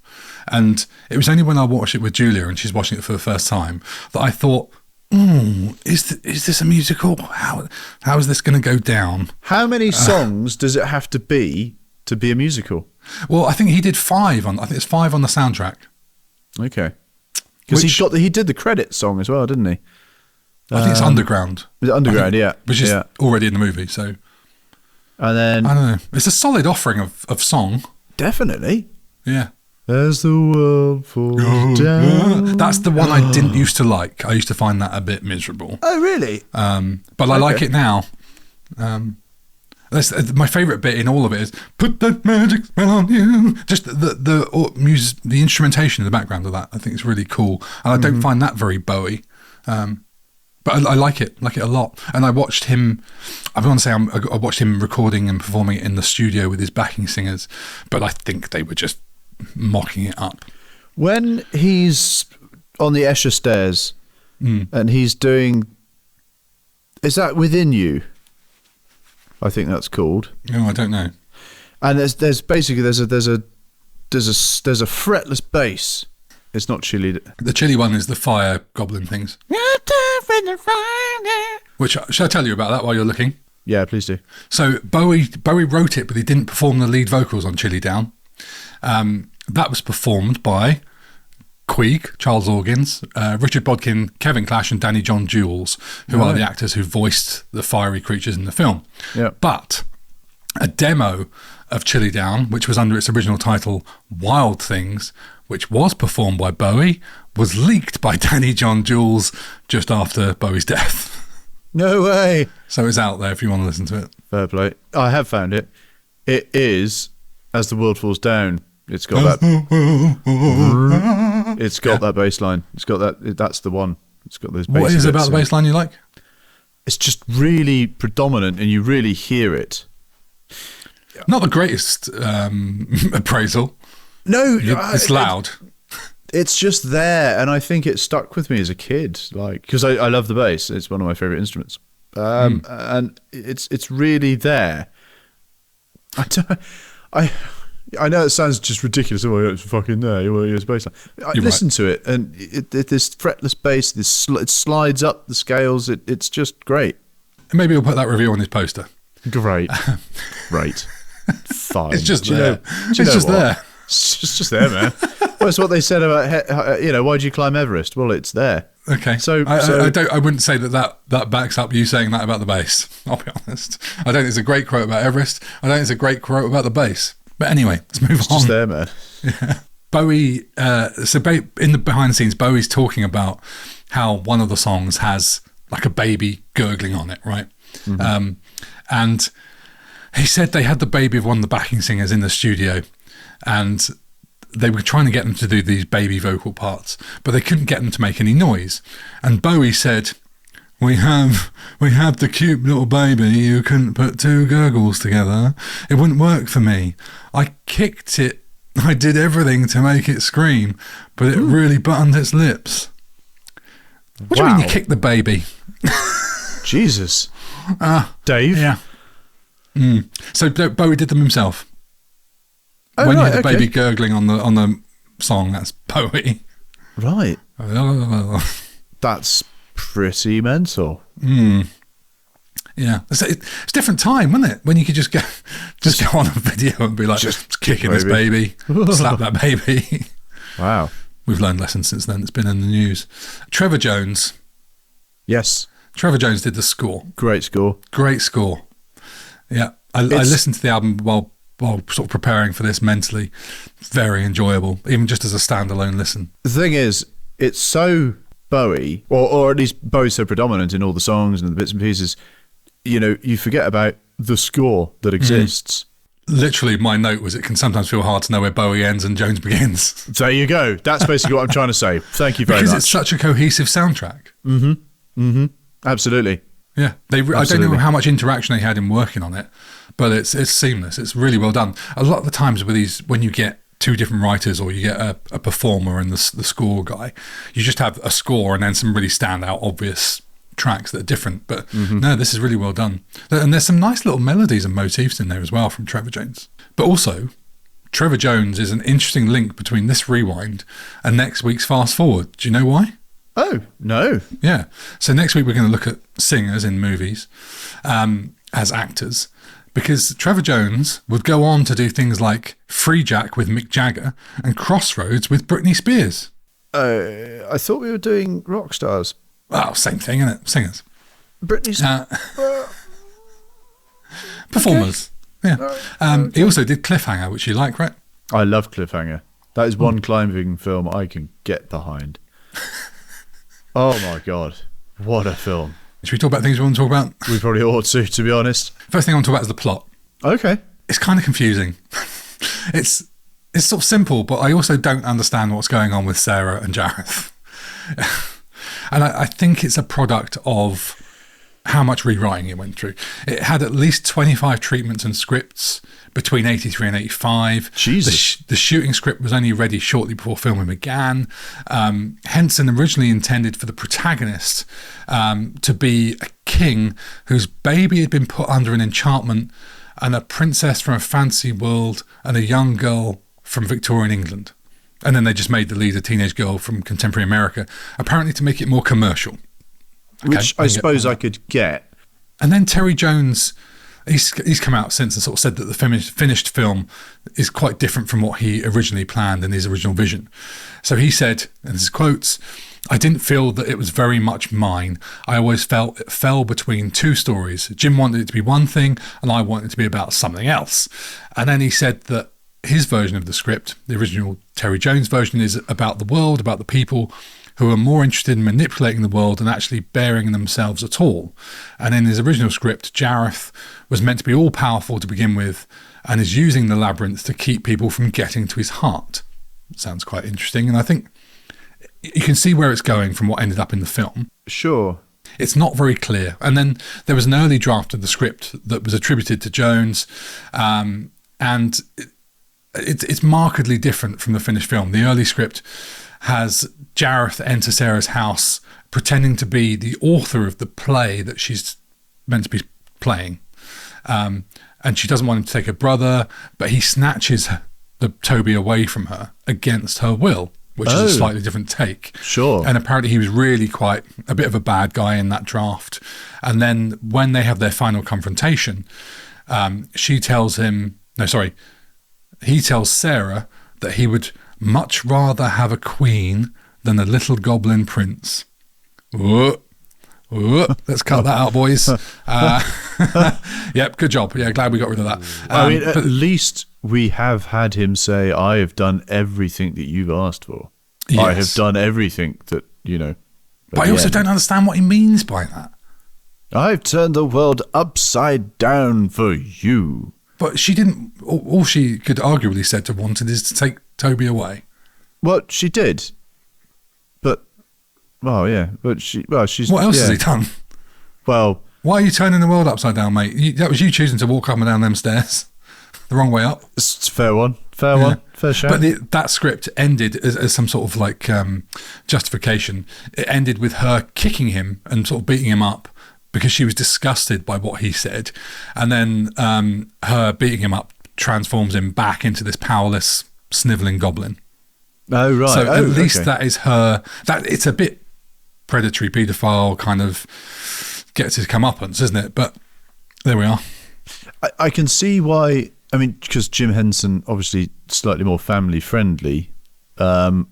And it was only when I watched it with Julia and she's watching it for the first time that I thought, is this a musical? How is this going to go down? How many songs does it have to be a musical? Well, I think he did 5 I think it's 5 on the soundtrack. Okay. Because he did the credits song as well, didn't he? I think it's Underground. Was it Underground? Yeah. Which is already in the movie, so. And then I don't know. It's a solid offering of song. Definitely. Yeah. As the world falls down. That's the one I didn't used to like. I used to find that a bit miserable. Oh, really? But I like it now. That's my favourite bit in all of it is "Put that magic spell on you." Just the music, the instrumentation in the background of that. I think it's really cool, and I don't find that very Bowie. But I like it a lot. And I watched him. I want to say I watched him recording and performing it in the studio with his backing singers, but I think they were just mocking it up. When he's on the Escher stairs and he's doing, is that Within You? I think that's called. No, I don't know. And there's basically there's a fretless bass. It's not chili. The chili one is the fire goblin things. Which shall I tell you about that while you're looking? Yeah, please do. So Bowie wrote it, but he didn't perform the lead vocals on Chili Down. That was performed by Queeg, Charles Organs, Richard Bodkin, Kevin Clash, and Danny John Jules, who are the actors who voiced the fiery creatures in the film. Yeah. But a demo of Chili Down, which was under its original title Wild Things, which was performed by Bowie, was leaked by Danny John Jules just after Bowie's death. No way. So it's out there if you want to listen to it. Fair play. I have found it. It is As the World Falls Down. It's got that. It's got that bass line. It's got that. That's the one. It's got those bass. What is it about the bass line you like? It's just really predominant, and you really hear it. Not the greatest appraisal. No, it's loud. It's just there, and I think it stuck with me as a kid. Like, because I love the bass. It's one of my favorite instruments, and it's really there. I know it sounds just ridiculous. Oh, it's fucking there. It's bass line. Listen to it, and this fretless bass. It slides up the scales. It's just great. Maybe we'll put that review on his poster. Great, right, fine. It's just there. It's just there. It's just there, man. Well, it's what they said about, why'd you climb Everest? Well, it's there. Okay. So I wouldn't say that backs up you saying that about the bass. I'll be honest. I don't think it's a great quote about Everest. I don't think it's a great quote about the bass. But anyway, let's move on. It's just there, man. Yeah. Bowie, in the behind the scenes, Bowie's talking about how one of the songs has like a baby gurgling on it, right? Mm-hmm. And he said they had the baby of one of the backing singers in the studio, and they were trying to get them to do these baby vocal parts, but they couldn't get them to make any noise. And Bowie said, We have the cute little baby who couldn't put 2 gurgles together. It wouldn't work for me. I kicked it. I did everything to make it scream, but it really buttoned its lips. What do you mean you kicked the baby? Jesus. Dave? Yeah. So Bowie did them himself. Oh, when you hear the baby gurgling on the song, that's Bowie. Right. That's pretty mental. Yeah, it's a different time, wasn't it? When you could just go on a video and be like, just kicking this baby, slap that baby. Wow. We've learned lessons since then. It's been in the news. Trevor Jones. Yes. Trevor Jones did the score. Great score. Great score. Yeah, I listened to the album while sort of preparing for this mentally. Very enjoyable, even just as a standalone listen. The thing is, it's so Bowie, or at least Bowie's so predominant in all the songs and the bits and pieces, you forget about the score that exists. Literally, my note was it can sometimes feel hard to know where Bowie ends and Jones begins. There you go. That's basically what I'm trying to say. Thank you very much. Because it's such a cohesive soundtrack. Absolutely. Yeah, I don't know how much interaction they had in working on it, but it's seamless. It's really well done. A lot of the times with these, when you get two different writers or you get a performer and the score guy, you just have a score and then some really standout, obvious tracks that are different. But no, this is really well done. And there's some nice little melodies and motifs in there as well from Trevor Jones. But also, Trevor Jones is an interesting link between this rewind and next week's fast forward. Do you know why? Oh, no. Yeah. So next week we're going to look at singers in movies as actors, because Trevor Jones would go on to do things like Free Jack with Mick Jagger and Crossroads with Britney Spears. I thought we were doing rock stars. Well, same thing, isn't it? Singers. Britney Spears. Performers. Yeah. He also did Cliffhanger, which you like, right? I love Cliffhanger. That is one climbing film I can get behind. Oh my God. What a film. Should we talk about things we want to talk about? We probably ought to be honest. First thing I want to talk about is the plot. Okay. It's kind of confusing. It's sort of simple, but I also don't understand what's going on with Sarah and Jareth. And I think it's a product of how much rewriting it went through. It had at least 25 treatments and scripts between 83 and 85. Jesus. The shooting script was only ready shortly before filming began. Henson originally intended for the protagonist to be a king whose baby had been put under an enchantment, and a princess from a fantasy world and a young girl from Victorian England. And then they just made the lead a teenage girl from contemporary America, apparently to make it more commercial. Okay, which I suppose I could get. And then Terry Jones, he's come out since and sort of said that the finished film is quite different from what he originally planned in his original vision. So he said, and this is quotes, "I didn't feel that it was very much mine. I always felt it fell between two stories. Jim wanted it to be one thing and I wanted it to be about something else." And then he said that his version of the script, the original Terry Jones version, is about the world, about the people who are more interested in manipulating the world than actually bearing themselves at all. And in his original script, Jareth was meant to be all-powerful to begin with and is using the labyrinth to keep people from getting to his heart. Sounds quite interesting, and I think you can see where it's going from what ended up in the film. Sure. It's not very clear. And then there was an early draft of the script that was attributed to Jones, and it's markedly different from the finished film. The early script has Jareth enter Sarah's house pretending to be the author of the play that she's meant to be playing. And she doesn't want him to take her brother, but he snatches Toby away from her against her will, which is a slightly different take. Sure. And apparently he was really quite a bit of a bad guy in that draft. And then when they have their final confrontation, he tells Sarah that he would much rather have a queen than a little goblin prince. Let's cut that out, boys. Yep, good job. Yeah, glad we got rid of that. I mean, at least we have had him say, "I have done everything that you've asked for. Yes. I have done everything that, you know." But I also don't understand what he means by that. "I've turned the world upside down for you." But she didn't. All she could arguably said to wanted is to take Toby away. Well, she did. But, she's. What else has he done? Well, why are you turning the world upside down, mate? That was you choosing to walk up and down them stairs, the wrong way up. It's a fair one. Fair shout. But that script ended as some sort of like justification. It ended with her kicking him and sort of beating him up because she was disgusted by what he said, and then her beating him up transforms him back into this powerless, snivelling goblin. Oh, right. So at least that is her. That it's a bit predatory, paedophile kind of gets his comeuppance, isn't it? But there we are. I can see why. I mean, because Jim Henson, obviously slightly more family friendly. Glad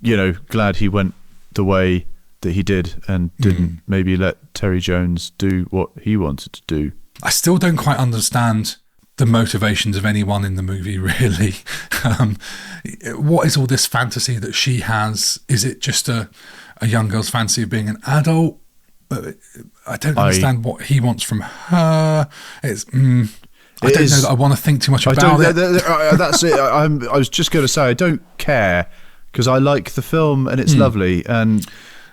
he went the way that he did and didn't maybe let Terry Jones do what he wanted to do. I still don't quite understand the motivations of anyone in the movie, really. What is all this fantasy that she has? Is it just a young girl's fantasy of being an adult? I don't understand what he wants from her. I don't know that I want to think too much about it. That's it. I was just going to say, I don't care because I like the film and it's lovely. And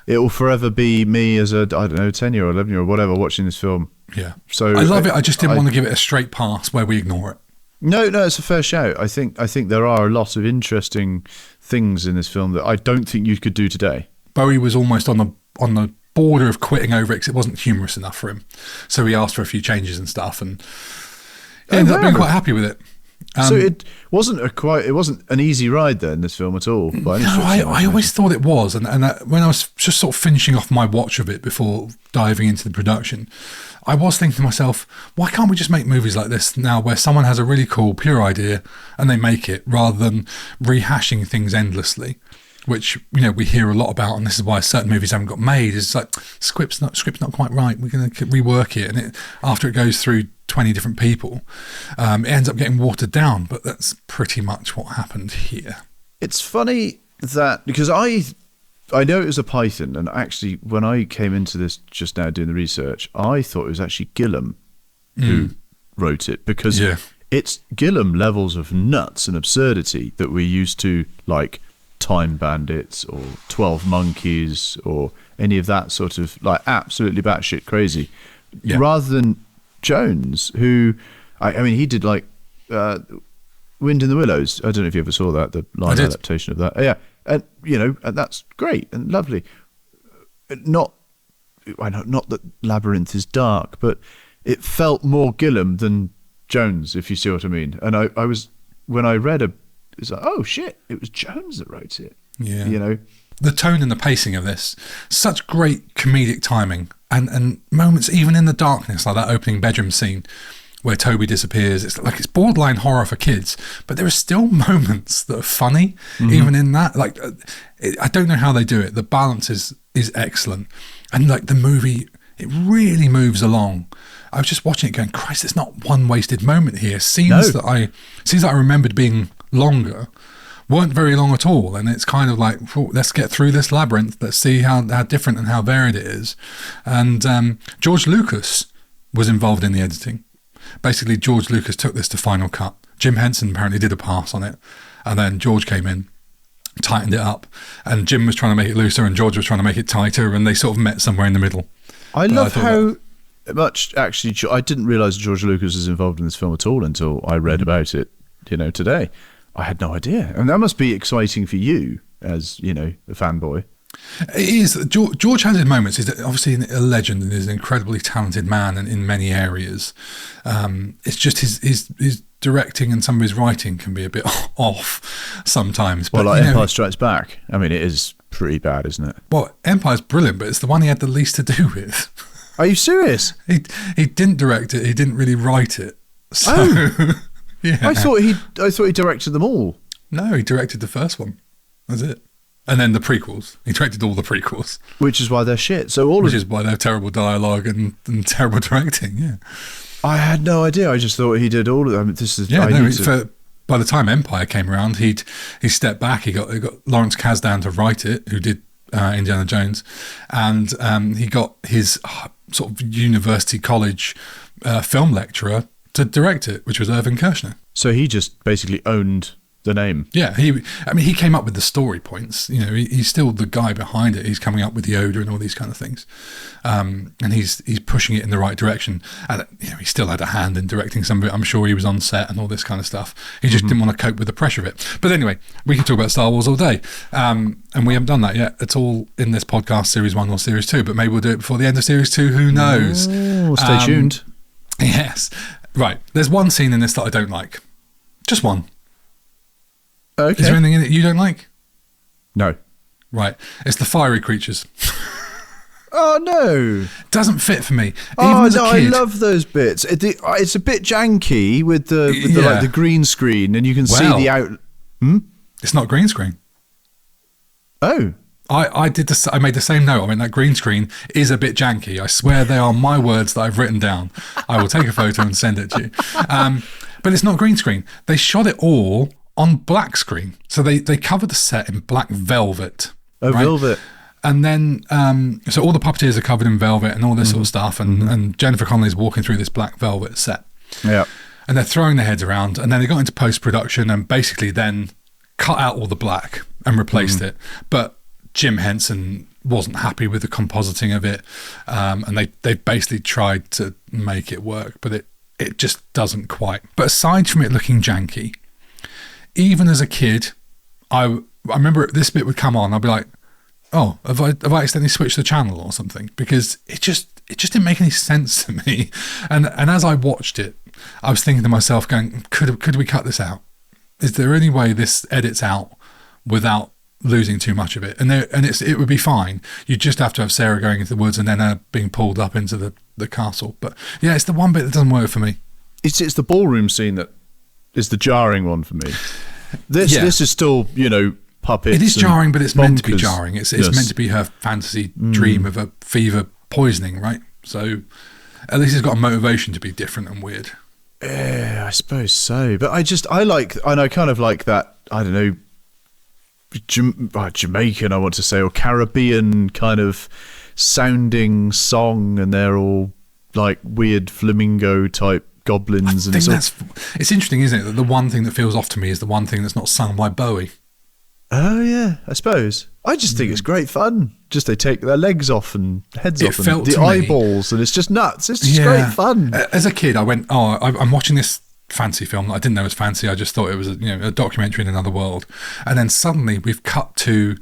it will forever be me as a, I don't know, 10-year-old, 11-year-old, whatever, watching this film. Yeah. So I love it. I just didn't want to give it a straight pass where we ignore it. No, it's a fair shout. I think there are a lot of interesting things in this film that I don't think you could do today. Bowie was almost on the border of quitting over it because it wasn't humorous enough for him. So he asked for a few changes and stuff, and he ended up being quite happy with it. So it wasn't an easy ride then, this film at all. I always thought it was, and when I was just sort of finishing off my watch of it before diving into the production, I was thinking to myself, why can't we just make movies like this now, where someone has a really cool, pure idea and they make it, rather than rehashing things endlessly, which we hear a lot about, and this is why certain movies haven't got made. It's like script's not quite right. We're going to rework it, and after it goes through 20 different people, it ends up getting watered down. But that's pretty much what happened here. It's funny that, because I know it was a Python, and actually when I came into this just now doing the research, I thought it was actually Gillam who wrote it, because it's Gillam levels of nuts and absurdity that we're used to, like Time Bandits or 12 Monkeys or any of that sort of like absolutely batshit crazy, rather than Jones, who I mean he did like Wind in the Willows. I don't know if you ever saw that, the live adaptation of that. Yeah, and and that's great and lovely. Not that Labyrinth is dark, but it felt more Gillam than Jones, if you see what I mean. And I was, when I read it's like, oh shit, it was Jones that wrote it. Yeah. The tone and the pacing of this, such great comedic timing, and moments even in the darkness, like that opening bedroom scene where Toby disappears. It's borderline horror for kids, but there are still moments that are funny, even in that. Like, I don't know how they do it. The balance is excellent, and like the movie, it really moves along. I was just watching it going, Christ, there's not one wasted moment here. Scenes that I remembered being longer weren't very long at all, and it's kind of like, let's get through this labyrinth, let's see how different and how varied it is. And George Lucas was involved in the editing. Basically, George Lucas took this to Final Cut. Jim Henson apparently did a pass on it, and then George came in, tightened it up, and Jim was trying to make it looser and George was trying to make it tighter, and they sort of met somewhere in the middle. I love how much, actually, I didn't realise George Lucas was involved in this film at all until I read about it today. I had no idea. And that must be exciting for you as, a fanboy. It is. George has his moments. He's obviously a legend and is an incredibly talented man in many areas. It's just his directing and some of his writing can be a bit off sometimes. But, well, like Empire Strikes Back. I mean, it is pretty bad, isn't it? Well, Empire's brilliant, but it's the one he had the least to do with. Are you serious? He didn't direct it. He didn't really write it. So, yeah. I thought he directed them all. No, he directed the first one. That's it. And then the prequels. He directed all the prequels. Which is why they're shit. Which is why they're terrible dialogue and terrible directing, yeah. I had no idea. I just thought he did all of them. By the time Empire came around, he stepped back. He got Lawrence Kasdan to write it, who did Indiana Jones, and he got his sort of university college film lecturer to direct it, which was Irvin Kershner. So he just basically owned the name. Yeah, he came up with the story points. He's still the guy behind it. He's coming up with the Yoda and all these kind of things, and he's pushing it in the right direction. And he still had a hand in directing some of it. I'm sure he was on set and all this kind of stuff. He just didn't want to cope with the pressure of it. But anyway, we can talk about Star Wars all day, and we haven't done that yet. It's all in this podcast, Series 1 or Series 2, but maybe we'll do it before the end of Series 2. Who knows? Oh, stay tuned. Yes. Right. There's one scene in this that I don't like. Just one. Okay. Is there anything in it you don't like? No. Right. It's the fiery creatures. Oh, no. Doesn't fit for me. I love those bits. It's a bit janky with the green screen, and you can see the out. It's not green screen. Oh. I made the same note. I mean, that green screen is a bit janky. I swear they are my words that I've written down. I will take a photo and send it to you. But it's not green screen. They shot it all on black screen. So they covered the set in black velvet. Oh, right? Velvet. And then, so all the puppeteers are covered in velvet and all this sort of stuff. And Jennifer Connelly's walking through this black velvet set. Yeah. And they're throwing their heads around. And then they got into post-production and basically then cut out all the black and replaced it. But Jim Henson wasn't happy with the compositing of it, and they basically tried to make it work, but it just doesn't quite. But aside from it looking janky, even as a kid, I remember this bit would come on, I'd be like, oh, have I accidentally switched the channel or something? Because it just didn't make any sense to me. And as I watched it, I was thinking to myself, going, could we cut this out? Is there any way this edits out without losing too much of it? And it would be fine. You just have to have Sarah going into the woods and then her being pulled up into the castle. But yeah, it's the one bit that doesn't work for me. It's the ballroom scene that is the jarring one for me. This is still, puppets. It is jarring, but it's meant to be bonkers. jarring. It's meant to be her fantasy dream of a fever poisoning, right? So at least it's got a motivation to be different and weird. Yeah, I suppose so. But I kind of like that, I don't know, Jamaican, I want to say, or Caribbean kind of sounding song, and they're all like weird flamingo type goblins. It's interesting, isn't it, that the one thing that feels off to me is the one thing that's not sung by Bowie. Oh yeah, I suppose. I just think it's great fun. Just they take their legs off and heads off and the eyeballs, and it's just nuts. It's just great fun. As a kid, I went, I'm watching this fancy film that I didn't know was fancy. I just thought it was a documentary in another world. And then suddenly we've cut to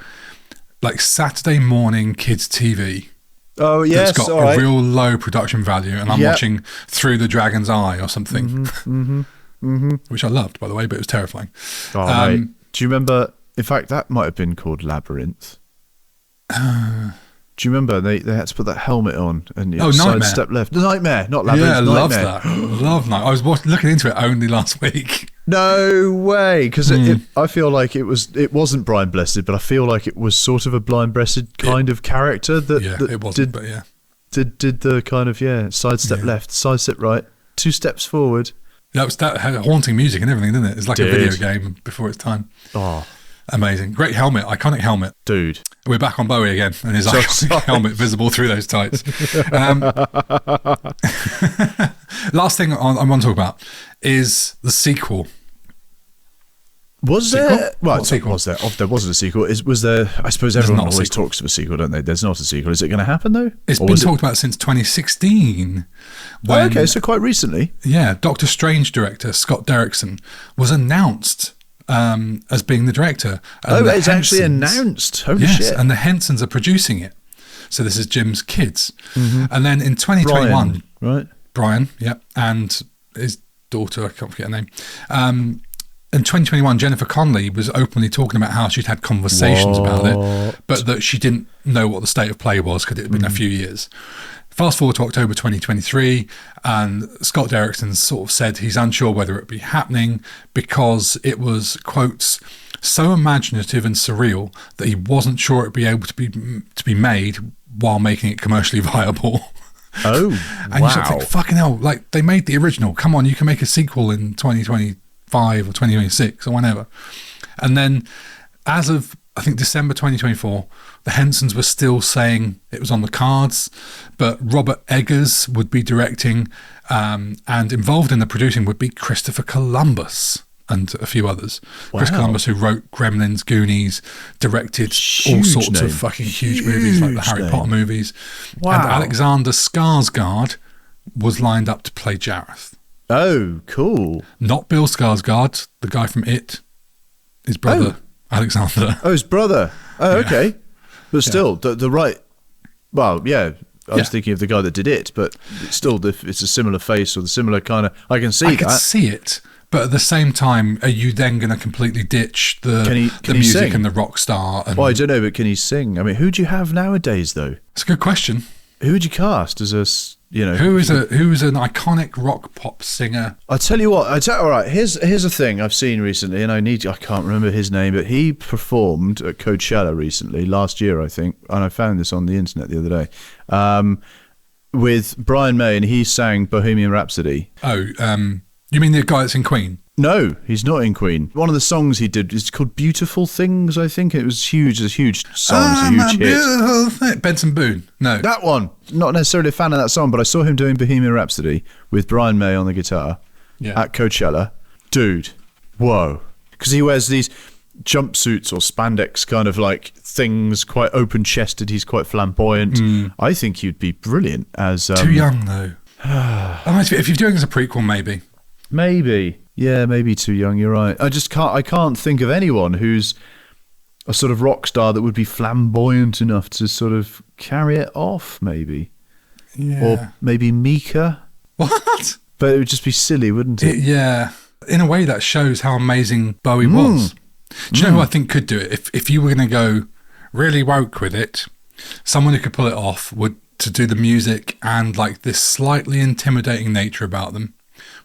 like Saturday morning kids TV. Oh yes, it's got a real low production value, and I'm watching Through the Dragon's Eye or something, which I loved, by the way, but it was terrifying. Oh, mate. Do you remember? In fact, that might have been called Labyrinth. Do you remember they had to put that helmet on and sidestep left? Nightmare, not Labyrinth. Yeah, I love that. Love Nightmare. I was looking into it only last week. No way, because I feel like it wasn't Brian Blessed, but I feel like it was sort of a Brian Blessed kind of character that it wasn't, but yeah, did the kind of sidestep left, sidestep right, 2 steps forward. That had haunting music and everything, didn't it? It's like a video game before its time. Oh. Amazing. Great helmet. Iconic helmet. Dude. We're back on Bowie again and his iconic helmet visible through those tights. Last thing I want to talk about is the sequel. Was there? Well, sequel was there? There wasn't a sequel. Was there? I suppose everyone always talks of a sequel, don't they? There's not a sequel. Is it going to happen though? It's been talked about since 2016. Okay, so quite recently. Yeah, Doctor Strange director Scott Derrickson was announced as being the director. And it's actually announced. Holy shit! And the Hensons are producing it. So this is Jim's kids. And then in 2021, Brian, and his daughter, I can't forget her name. In 2021, Jennifer Connelly was openly talking about how she'd had conversations about it, but that she didn't know what the state of play was because it had been a few years. Fast forward to October 2023, and Scott Derrickson sort of said he's unsure whether it be happening because it was, quotes, so imaginative and surreal that he wasn't sure it'd be able to be made while making it commercially viable. Oh, and you sort of think, fucking hell, like they made the original. Come on, you can make a sequel in 2025 or 2026 or whenever. And then as of, I think, December 2024, the Hensons were still saying it was on the cards, but Robert Eggers would be directing, and involved in the producing would be Christopher Columbus and a few others. Chris Columbus, who wrote Gremlins, Goonies, directed all sorts of fucking huge movies like the Harry Potter movies. And Alexander Skarsgård was lined up to play Jareth. Oh, cool. Not Bill Skarsgård, the guy from It, his brother, Alexander. Oh, his brother. Oh, okay. But still, the right... Well, yeah, I was thinking of the guy that did It, but still, it's a similar face or the similar kind of... I can see that. I can see it, but at the same time, are you then going to completely ditch the music sing? And the rock star? Well, I don't know, but can he sing? I mean, who do you have nowadays, though? It's a good question. Who would you cast as a... who is an iconic rock pop singer? I tell you what. All right. Here's a thing I've seen recently, and I can't remember his name, but he performed at Coachella recently, last year, I think, and I found this on the internet the other day, with Brian May, and he sang Bohemian Rhapsody. Oh, you mean the guy that's in Queen? No, he's not in Queen. One of the songs he did is called Beautiful Things, I think. It was huge. It's a huge song. It's a huge hit. Benson Boone. No. That one. Not necessarily a fan of that song, but I saw him doing Bohemian Rhapsody with Brian May on the guitar at Coachella. Dude, whoa. Because he wears these jumpsuits or spandex kind of like things, quite open-chested. He's quite flamboyant. I think he'd be brilliant as... Too young, though. If you're doing it as a prequel, maybe. Maybe. Yeah, maybe too young, you're right. I can't think of anyone who's a sort of rock star that would be flamboyant enough to sort of carry it off, maybe. Yeah. Or maybe Mika. What? But it would just be silly, wouldn't it? Yeah. In a way, that shows how amazing Bowie was. Do you know who I think could do it? If you were going to go really woke with it, someone who could pull it off would to do the music and like this slightly intimidating nature about them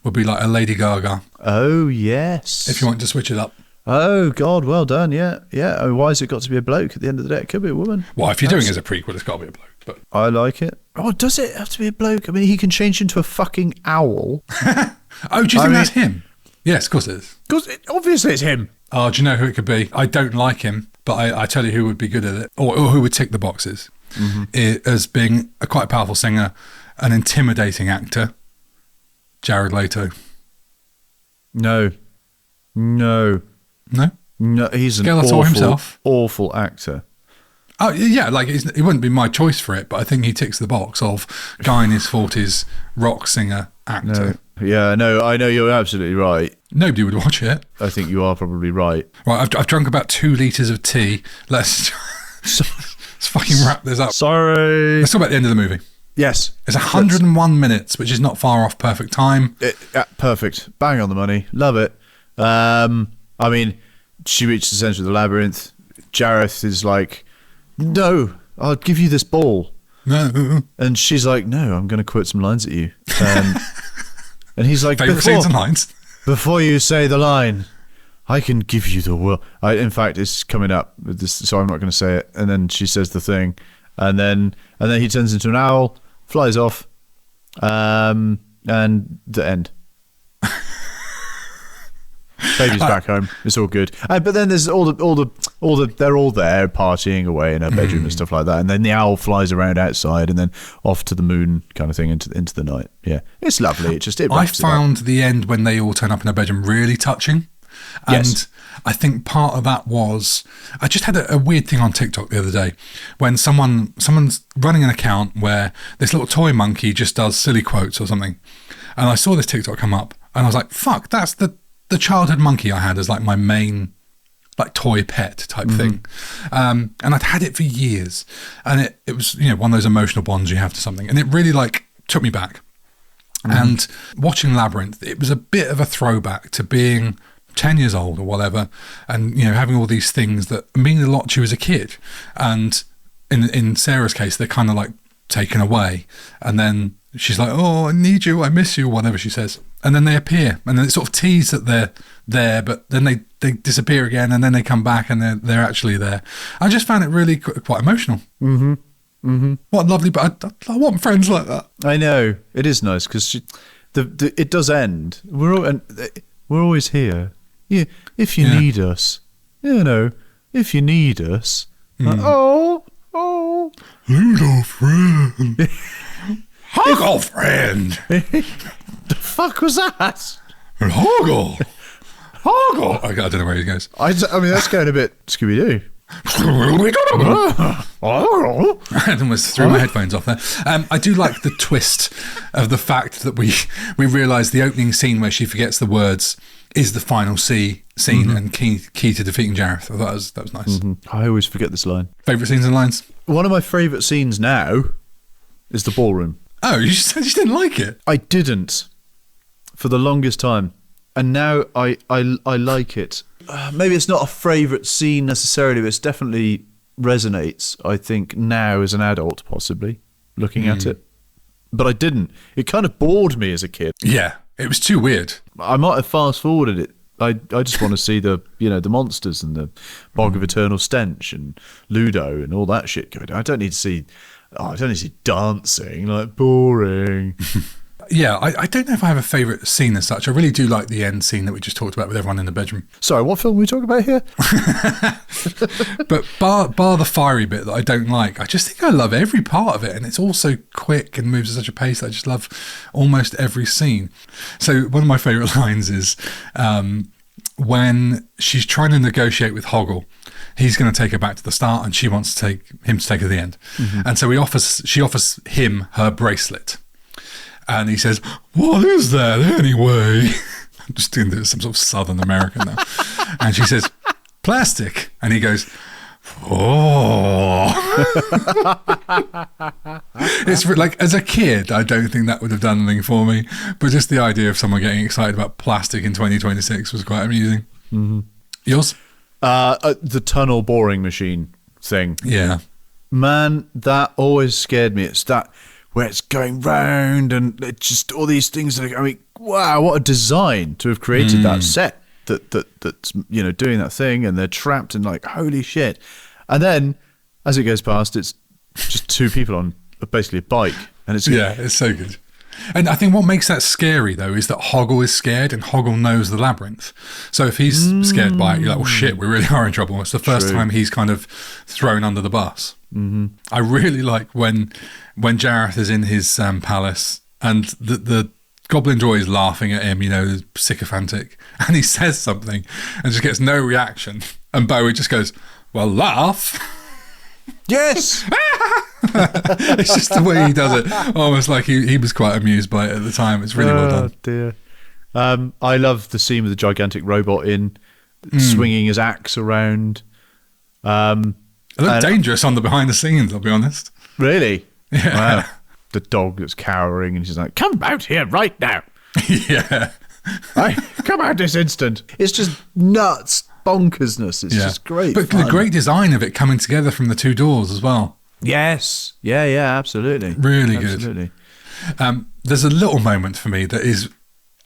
would be like a Lady Gaga. Oh, yes. If you want to switch it up. Oh, God, well done, yeah. Yeah, oh, why has it got to be a bloke at the end of the day? It could be a woman. Well, if you're doing it as a prequel, it's got to be a bloke. But I like it. Oh, does it have to be a bloke? I mean, he can change into a fucking owl. Oh, do you think that's him? Yes, of course it is. Obviously it's him. Oh, do you know who it could be? I don't like him, but I tell you who would be good at it, or who would tick the boxes, as being a quite powerful singer, an intimidating actor, Jared Leto. No? No, he's an Skeletor himself. awful actor. Oh, yeah, like he wouldn't be my choice for it, but I think he ticks the box of guy in his 40s, rock singer, actor. No, I know you're absolutely right. Nobody would watch it. I think you are probably right. Right, I've drunk about 2 litres of tea. Let's fucking wrap this up. Sorry. Let's talk about the end of the movie. Yes. It's 101 minutes, which is not far off perfect time. Perfect. Bang on the money. Love it. I mean, she reaches the centre of the labyrinth. Jareth is like, no, I'll give you this ball. No. And she's like, no, I'm going to quote some lines at you. And he's like, favourite scenes and lines? Before you say the line, I can give you the world. In fact, it's coming up, with this, so I'm not going to say it. And then she says the thing. And then he turns into an owl, flies off, and the end. Baby's back home. It's all good. But then there's all the they're all there partying away in her bedroom and stuff like that. And then the owl flies around outside and then off to the moon kind of thing into the night. Yeah, it's lovely. I found the end when they all turn up in her bedroom really touching. And yes. I think part of that was I just had a weird thing on TikTok the other day when someone's running an account where this little toy monkey just does silly quotes or something. And I saw this TikTok come up and I was like, fuck, that's the childhood monkey I had as like my main like toy pet type thing. And I'd had it for years. And it was, one of those emotional bonds you have to something. And it really like took me back. And watching Labyrinth, it was a bit of a throwback to being 10 years old or whatever, and having all these things that mean a lot to you as a kid. And in Sarah's case, they're kind of like taken away, and then she's like, oh, I need you, I miss you, whatever she says, and then they appear, and then it's sort of teased that they're there, but then they disappear again, and then they come back and they're actually there. I just found it really quite emotional. What lovely, but I want friends like that. I know, it is nice because it does end. We're always here. Yeah, if you need us, if you need us. Like, oh, little friend, huggle friend. The fuck was that? Huggle. I don't know where he goes. I mean, that's going a bit Scooby Doo. I almost threw my headphones off there. I do like the twist of the fact that we realise the opening scene where she forgets the words is the final scene and key to defeating Jareth. I thought that was nice. I always forget this line. Favourite scenes and lines? One of my favourite scenes now is the ballroom. Oh, you said you didn't like it? I didn't for the longest time, and now I like it. Maybe it's not a favourite scene necessarily, but it definitely resonates, I think, now as an adult, possibly, looking at it. But I didn't. It kind of bored me as a kid. Yeah, it was too weird. I might have fast-forwarded it. I just want to see the monsters and the Bog of Eternal Stench and Ludo and all that shit going on. I don't need to see dancing, like, boring. Yeah, I don't know if I have a favourite scene as such. I really do like the end scene that we just talked about with everyone in the bedroom. Sorry, what film are we talking about here? But bar the fiery bit that I don't like, I just think I love every part of it, and it's all so quick and moves at such a pace that I just love almost every scene. So one of my favourite lines is when she's trying to negotiate with Hoggle, he's going to take her back to the start, and she wants to take him to take her to the end. And so she offers him her bracelet, and he says, "What is that anyway?" I'm just doing some sort of Southern American now. And she says, "Plastic," and he goes, "Oh." It's like, as a kid, I don't think that would have done anything for me, but just the idea of someone getting excited about plastic in 2026 was quite amusing. Yours? The tunnel boring machine thing. Yeah. Man, that always scared me. It's that where it's going round and it's just all these things that I mean, wow, what a design to have created that set that's doing that thing, and they're trapped and like, holy shit. And then as it goes past, it's just two people on basically a bike, and it's so good. And I think what makes that scary, though, is that Hoggle is scared, and Hoggle knows the labyrinth. So if he's scared by it, you're like, well, shit, we really are in trouble. It's the first time he's kind of thrown under the bus. I really like when Jareth is in his palace, and the Goblin Joy is laughing at him, sycophantic, and he says something and just gets no reaction. And Bowie just goes, "Well, laugh." Yes. It's just the way he does it. Almost like he was quite amused by it at the time. It's really well done. Dear. I love the scene with the gigantic robot swinging his axe around. It looked dangerous on the behind the scenes, I'll be honest. Really? Yeah. Wow. The dog that's cowering, and she's like, "Come out here right now." Yeah. Come out this instant. It's just nuts. Bonkersness. It's just great. But fun. the great design of it coming together from the two doors as well. Yes. Yeah, absolutely. Really absolutely. Good. There's a little moment for me that is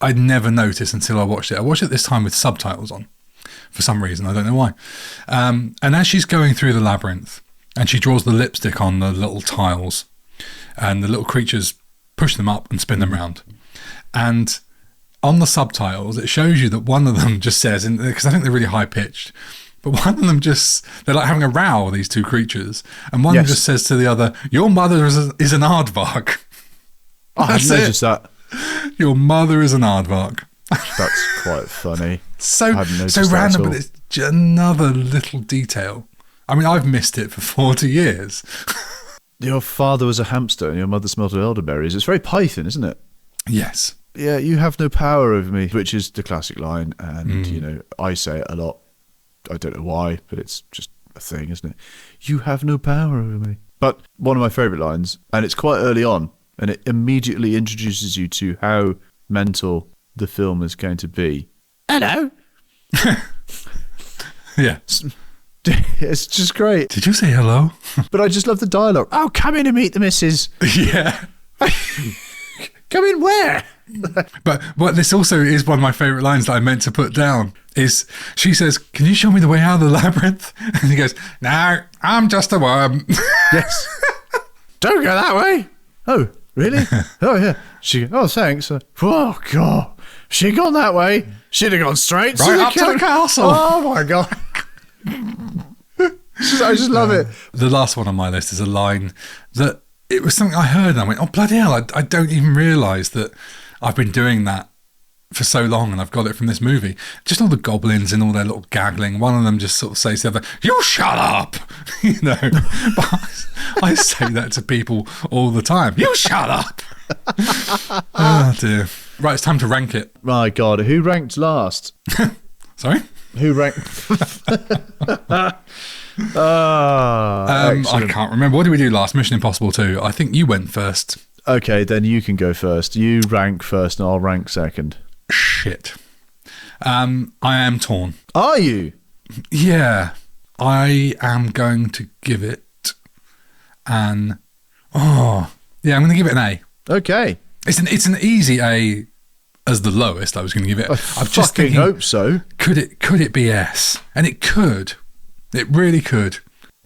I'd never noticed until I watched it. I watched it this time with subtitles on for some reason. I don't know why. And as she's going through the labyrinth and she draws the lipstick on the little tiles, and the little creatures push them up and spin them around. And on the subtitles, it shows you that one of them just says, because I think they're really high pitched, but one of them they're like having a row, these two creatures, and one just says to the other, "Your mother is an aardvark." Oh, I noticed that. Your mother is an aardvark. That's quite funny. So random, but it's just another little detail. I mean, I've missed it for 40 years. Your father was a hamster and your mother smelled of elderberries. It's very Python, isn't it? Yes. Yeah, you have no power over me, which is the classic line. And, I say it a lot. I don't know why, but it's just a thing, isn't it? You have no power over me. But one of my favourite lines, and it's quite early on, and it immediately introduces you to how mental the film is going to be. Hello. Yeah. It's just great. Did you say hello? But I just love the dialogue. "Oh, come in and meet the missus." Yeah. Come in where? But what this also is one of my favourite lines that I meant to put down is she says, "Can you show me the way out of the labyrinth?" And he goes, "No, I'm just a worm." Yes. "Don't go that way." "Oh, really?" "Oh, yeah." "Oh, thanks." "Oh, God. She'd gone that way. She'd have gone straight right up to the castle." Oh, my God. I just love it. The last one on my list is a line that it was something I heard and I went, "Oh, bloody hell, I don't even realise that I've been doing that for so long and I've got it from this movie." Just all the goblins and all their little gaggling. One of them just sort of says to the other, "You shut up!" But I say that to people all the time. "You shut up!" Oh, dear. Right, it's time to rank it. My God, who ranked last? Sorry? Who ranked? I can't remember. What did we do last? Mission Impossible 2. I think you went first. Okay, then you can go first. You rank first and I'll rank second. Shit. I am torn. Are you? Yeah. I am going to give it I'm going to give it an A. Okay. It's an easy A as the lowest I was going to give it. I just hope so. Could it be S? And it could. It really could.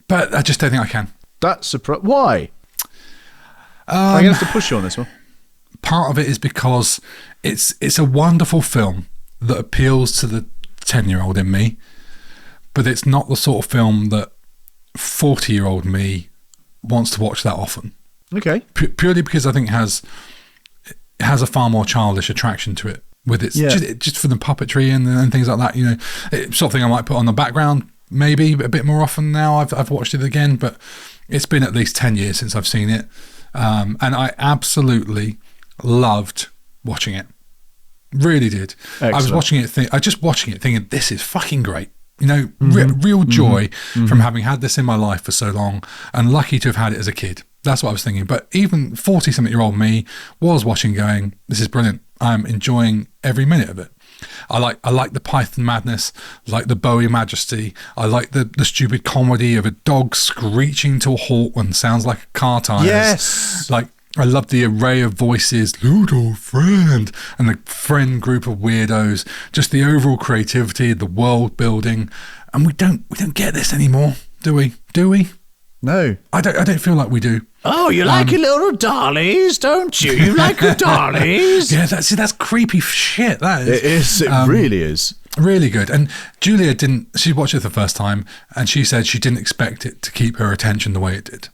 But I just don't think I can. That's why? I'm going to have to push you on this one. Part of it is because it's a wonderful film that appeals to the 10-year-old in me, but it's not the sort of film that 40-year-old me wants to watch that often. Okay. Purely because I think it has a far more childish attraction to it with its just for the puppetry and things like that. You know, it's something I might put on the background maybe a bit more often now. I've watched it again, but it's been at least 10 years since I've seen it, and I absolutely loved watching it. Really did. Excellent. I was watching it. Thinking, this is fucking great. You know, real joy from having had this in my life for so long, and lucky to have had it as a kid. That's what I was thinking. But even 40-something-year-old me was watching, going, "This is brilliant. I'm enjoying every minute of it." I like the Python madness, like the Bowie majesty. I like the stupid comedy of a dog screeching to a halt when it sounds like a car tires. Yes. Like, I love the array of voices, little friend, and the friend group of weirdos. Just the overall creativity, the world building, and we don't get this anymore, do we? Do we? No, I don't feel like we do. Oh, you like your little dollies, don't you? You like your dollies? Yeah, that's creepy shit. That is. It is. It really is. Really good. And Julia she watched it the first time, and she said she didn't expect it to keep her attention the way it did,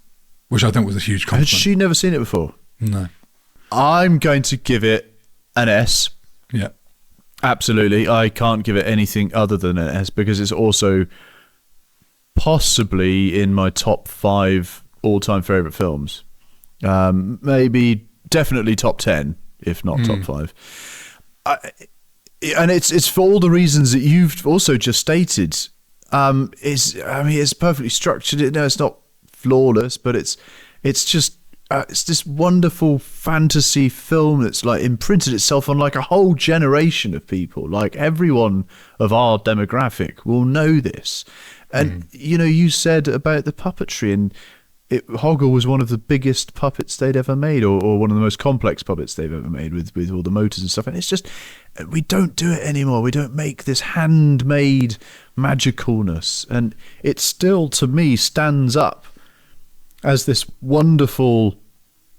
which I think was a huge compliment. Had she never seen it before? No. I'm going to give it an S. Yeah. Absolutely. I can't give it anything other than an S, because it's also possibly in my top 5 all-time favourite films. Maybe, definitely top 10, if not top 5. And it's for all the reasons that you've also just stated. It's perfectly structured. No, it's not flawless, but it's just it's this wonderful fantasy film that's like imprinted itself on like a whole generation of people. Like everyone of our demographic will know this. And you know, you said about the puppetry, and Hoggle was one of the biggest puppets they'd ever made, or one of the most complex puppets they've ever made, with all the motors and stuff. And it's just, we don't do it anymore. We don't make this handmade magicalness, and it still, to me, stands up as this wonderful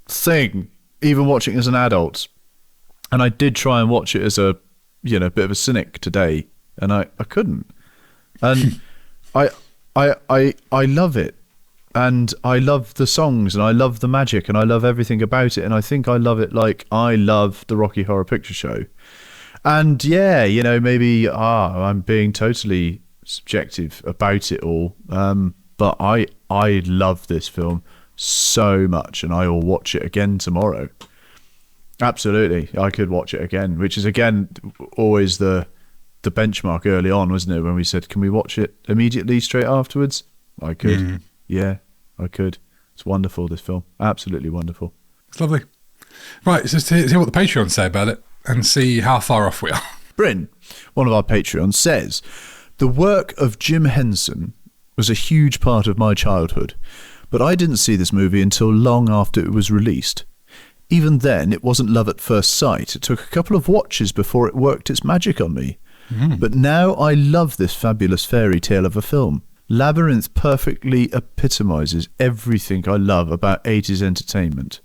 thing, even watching as an adult. And I did try and watch it as a bit of a cynic today, and I couldn't. And I love it, and I love the songs, and I love the magic, and I love everything about it, and I think I love it like I love the Rocky Horror Picture Show. And yeah, you know, maybe I'm being totally subjective about it all, but I love this film so much, and I will watch it again tomorrow. Absolutely, I could watch it again, which is again always the benchmark early on, wasn't it, when we said, can we watch it immediately straight afterwards? I could. Yeah, I could. It's wonderful, this film. Absolutely wonderful. It's lovely. Right, so let's hear what the Patreons say about it and see how far off we are. Bryn, one of our Patreons, says, the work of Jim Henson was a huge part of my childhood, but I didn't see this movie until long after it was released. Even then, it wasn't love at first sight. It took a couple of watches before it worked its magic on me. But now I love this fabulous fairy tale of a film. Labyrinth perfectly epitomises everything I love about 80s entertainment.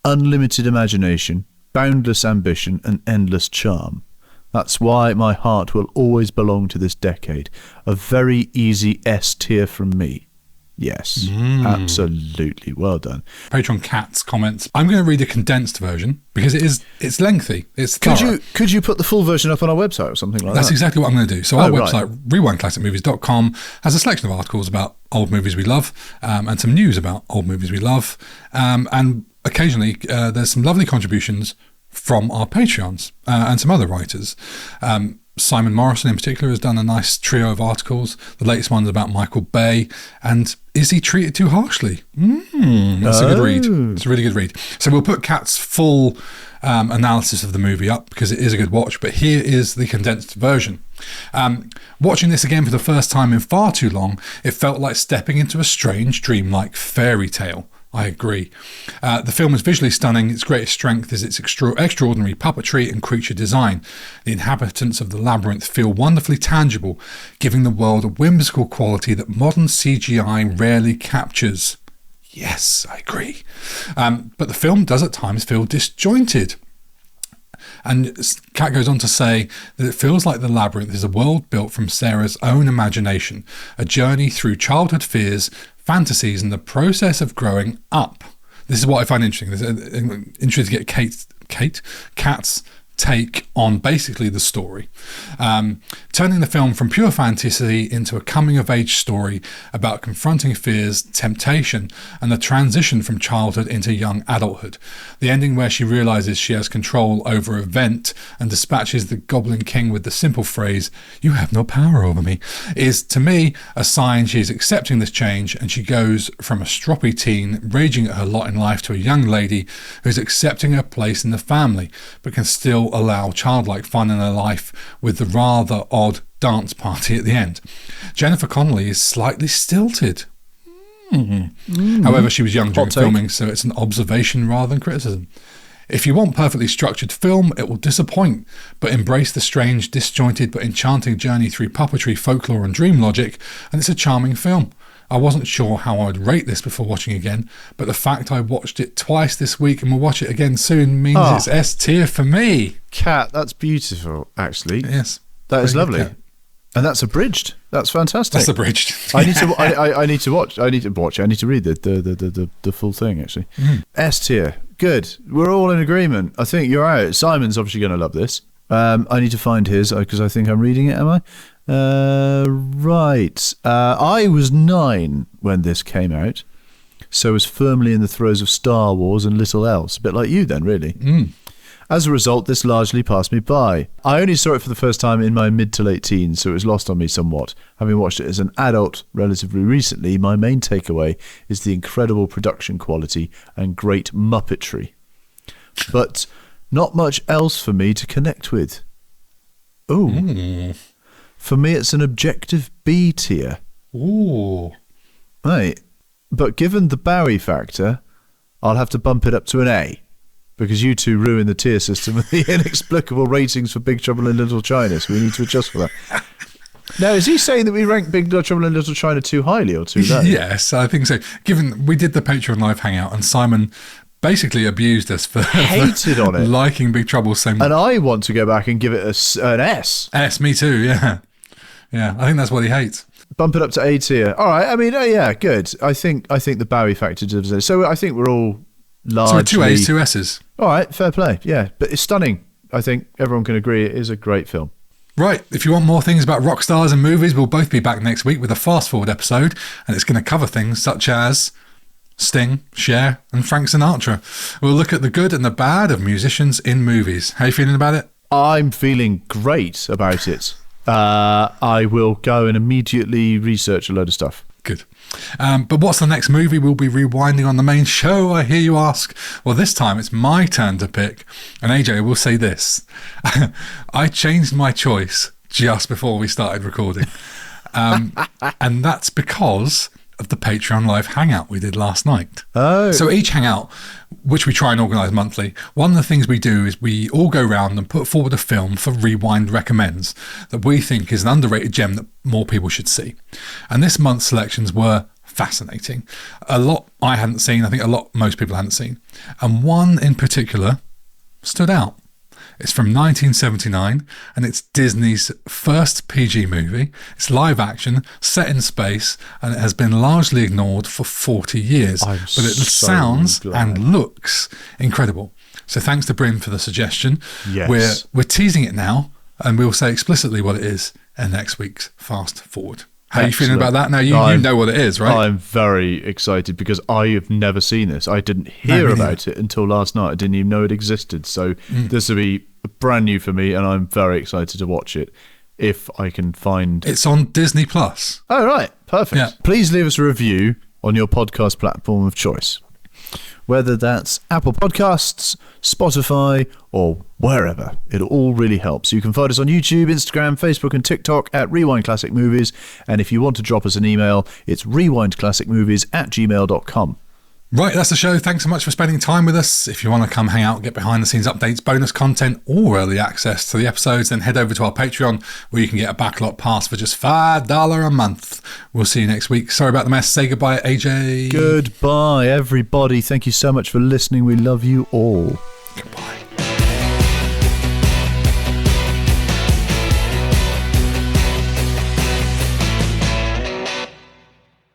Unlimited imagination, boundless ambition, and endless charm. That's why my heart will always belong to this decade. A very easy S tier from me. Yes, absolutely. Well done. Patreon Cats comments, I'm going to read a condensed version because it's lengthy. It's thorough. Could you put the full version up on our website or something like that? That's exactly what I'm going to do. So our website, rewindclassicmovies.com, has a selection of articles about old movies we love, and some news about old movies we love. And occasionally there's some lovely contributions from our Patreons and some other writers. Simon Morrison in particular has done a nice trio of articles. The latest one's about Michael Bay and is he treated too harshly? That's a good read. It's a really good read. So we'll put Kat's full analysis of the movie up because it is a good watch, but here is the condensed version. Watching this again for the first time in far too long, it felt like stepping into a strange dreamlike fairy tale. I agree. The film is visually stunning. Its greatest strength is its extraordinary puppetry and creature design. The inhabitants of the labyrinth feel wonderfully tangible, giving the world a whimsical quality that modern CGI rarely captures. Yes, I agree. But the film does at times feel disjointed. And Kat goes on to say that it feels like the labyrinth is a world built from Sarah's own imagination, a journey through childhood fears, fantasies, and the process of growing up. This is what I find interesting. Interesting to get Kat's take on basically the story, turning the film from pure fantasy into a coming-of-age story about confronting fears, temptation, and the transition from childhood into young adulthood. The ending where she realises she has control over an event and dispatches the Goblin King with the simple phrase, "You have no power over me," is, to me, a sign she is accepting this change, and she goes from a stroppy teen raging at her lot in life to a young lady who is accepting her place in the family, but can still allow childlike fun in her life with the rather odd dance party at the end. Jennifer Connelly is slightly stilted. However, she was young during filming, so it's an observation rather than criticism. If you want perfectly structured film, it will disappoint, but embrace the strange, disjointed but enchanting journey through puppetry, folklore and dream logic, and it's a charming film. I wasn't sure how I would rate this before watching again, but the fact I watched it twice this week and will watch it again soon means it's S tier for me. Kat, that's beautiful, actually. Yes. That is lovely. And that's abridged. That's fantastic. That's abridged. I need to. I need to watch. I need to watch. I need to read the full thing. Actually, S tier. Good. We're all in agreement. I think you're out. Simon's obviously going to love this. I need to find his because I think I'm reading it. Am I? Right. I was 9 when this came out, so was firmly in the throes of Star Wars and little else. A bit like you, then, really. As a result, this largely passed me by. I only saw it for the first time in my mid to late teens, so it was lost on me somewhat. Having watched it as an adult relatively recently, my main takeaway is the incredible production quality and great muppetry. But not much else for me to connect with. Ooh. For me, it's an objective B tier. Ooh. Right. But given the Bowie factor, I'll have to bump it up to an A. Because you two ruined the tier system with the inexplicable ratings for Big Trouble in Little China, so we need to adjust for that. Now, is he saying that we rank Big Trouble in Little China too highly or too low? Yes, I think so. Given we did the Patreon Live Hangout and Simon basically abused us for hated on it, liking Big Trouble so much. And I want to go back and give it an S. S, me too, yeah. Yeah, I think that's what he hates. Bump it up to A tier. All right, I mean, yeah, good. I think the Bowie factor deserves it. So I think we're all largely... So 2 A's, 2 S's. All right, fair play, yeah. But it's stunning. I think everyone can agree it is a great film. Right, if you want more things about rock stars and movies, we'll both be back next week with a fast-forward episode, and it's going to cover things such as Sting, Cher, and Frank Sinatra. We'll look at the good and the bad of musicians in movies. How are you feeling about it? I'm feeling great about it. I will go and immediately research a load of stuff. Good. But what's the next movie we'll be rewinding on the main show, I hear you ask? Well, this time it's my turn to pick. And AJ will say this. I changed my choice just before we started recording. And that's because of the Patreon Live Hangout we did last night. Oh. So each Hangout, which we try and organise monthly, one of the things we do is we all go round and put forward a film for Rewind Recommends that we think is an underrated gem that more people should see. And this month's selections were fascinating. A lot I hadn't seen, I think a lot most people hadn't seen. And one in particular stood out. It's from 1979 and it's Disney's first PG movie. It's live action, set in space, and it has been largely ignored for 40 years. But it sounds and looks incredible. So thanks to Bryn for the suggestion. Yes. We're teasing it now and we'll say explicitly what it is in next week's Fast Forward. How are you feeling about that? Now, you know what it is, right? I'm very excited because I have never seen this. I didn't hear about it until last night. I didn't even know it existed. So this will be brand new for me, and I'm very excited to watch it if I can find... It's on Disney+. Plus. Oh, right. Perfect. Yeah. Please leave us a review on your podcast platform of choice, whether that's Apple Podcasts, Spotify, or wherever. It all really helps. You can find us on YouTube, Instagram, Facebook, and TikTok at Rewind Classic Movies. And if you want to drop us an email, it's rewindclassicmovies@gmail.com. Right, that's the show. Thanks so much for spending time with us. If you want to come hang out, get behind the scenes updates, bonus content, or early access to the episodes, then head over to our Patreon where you can get a backlot pass for just $5 a month. We'll see you next week. Sorry about the mess. Say goodbye, AJ. Goodbye, everybody. Thank you so much for listening. We love you all. Goodbye.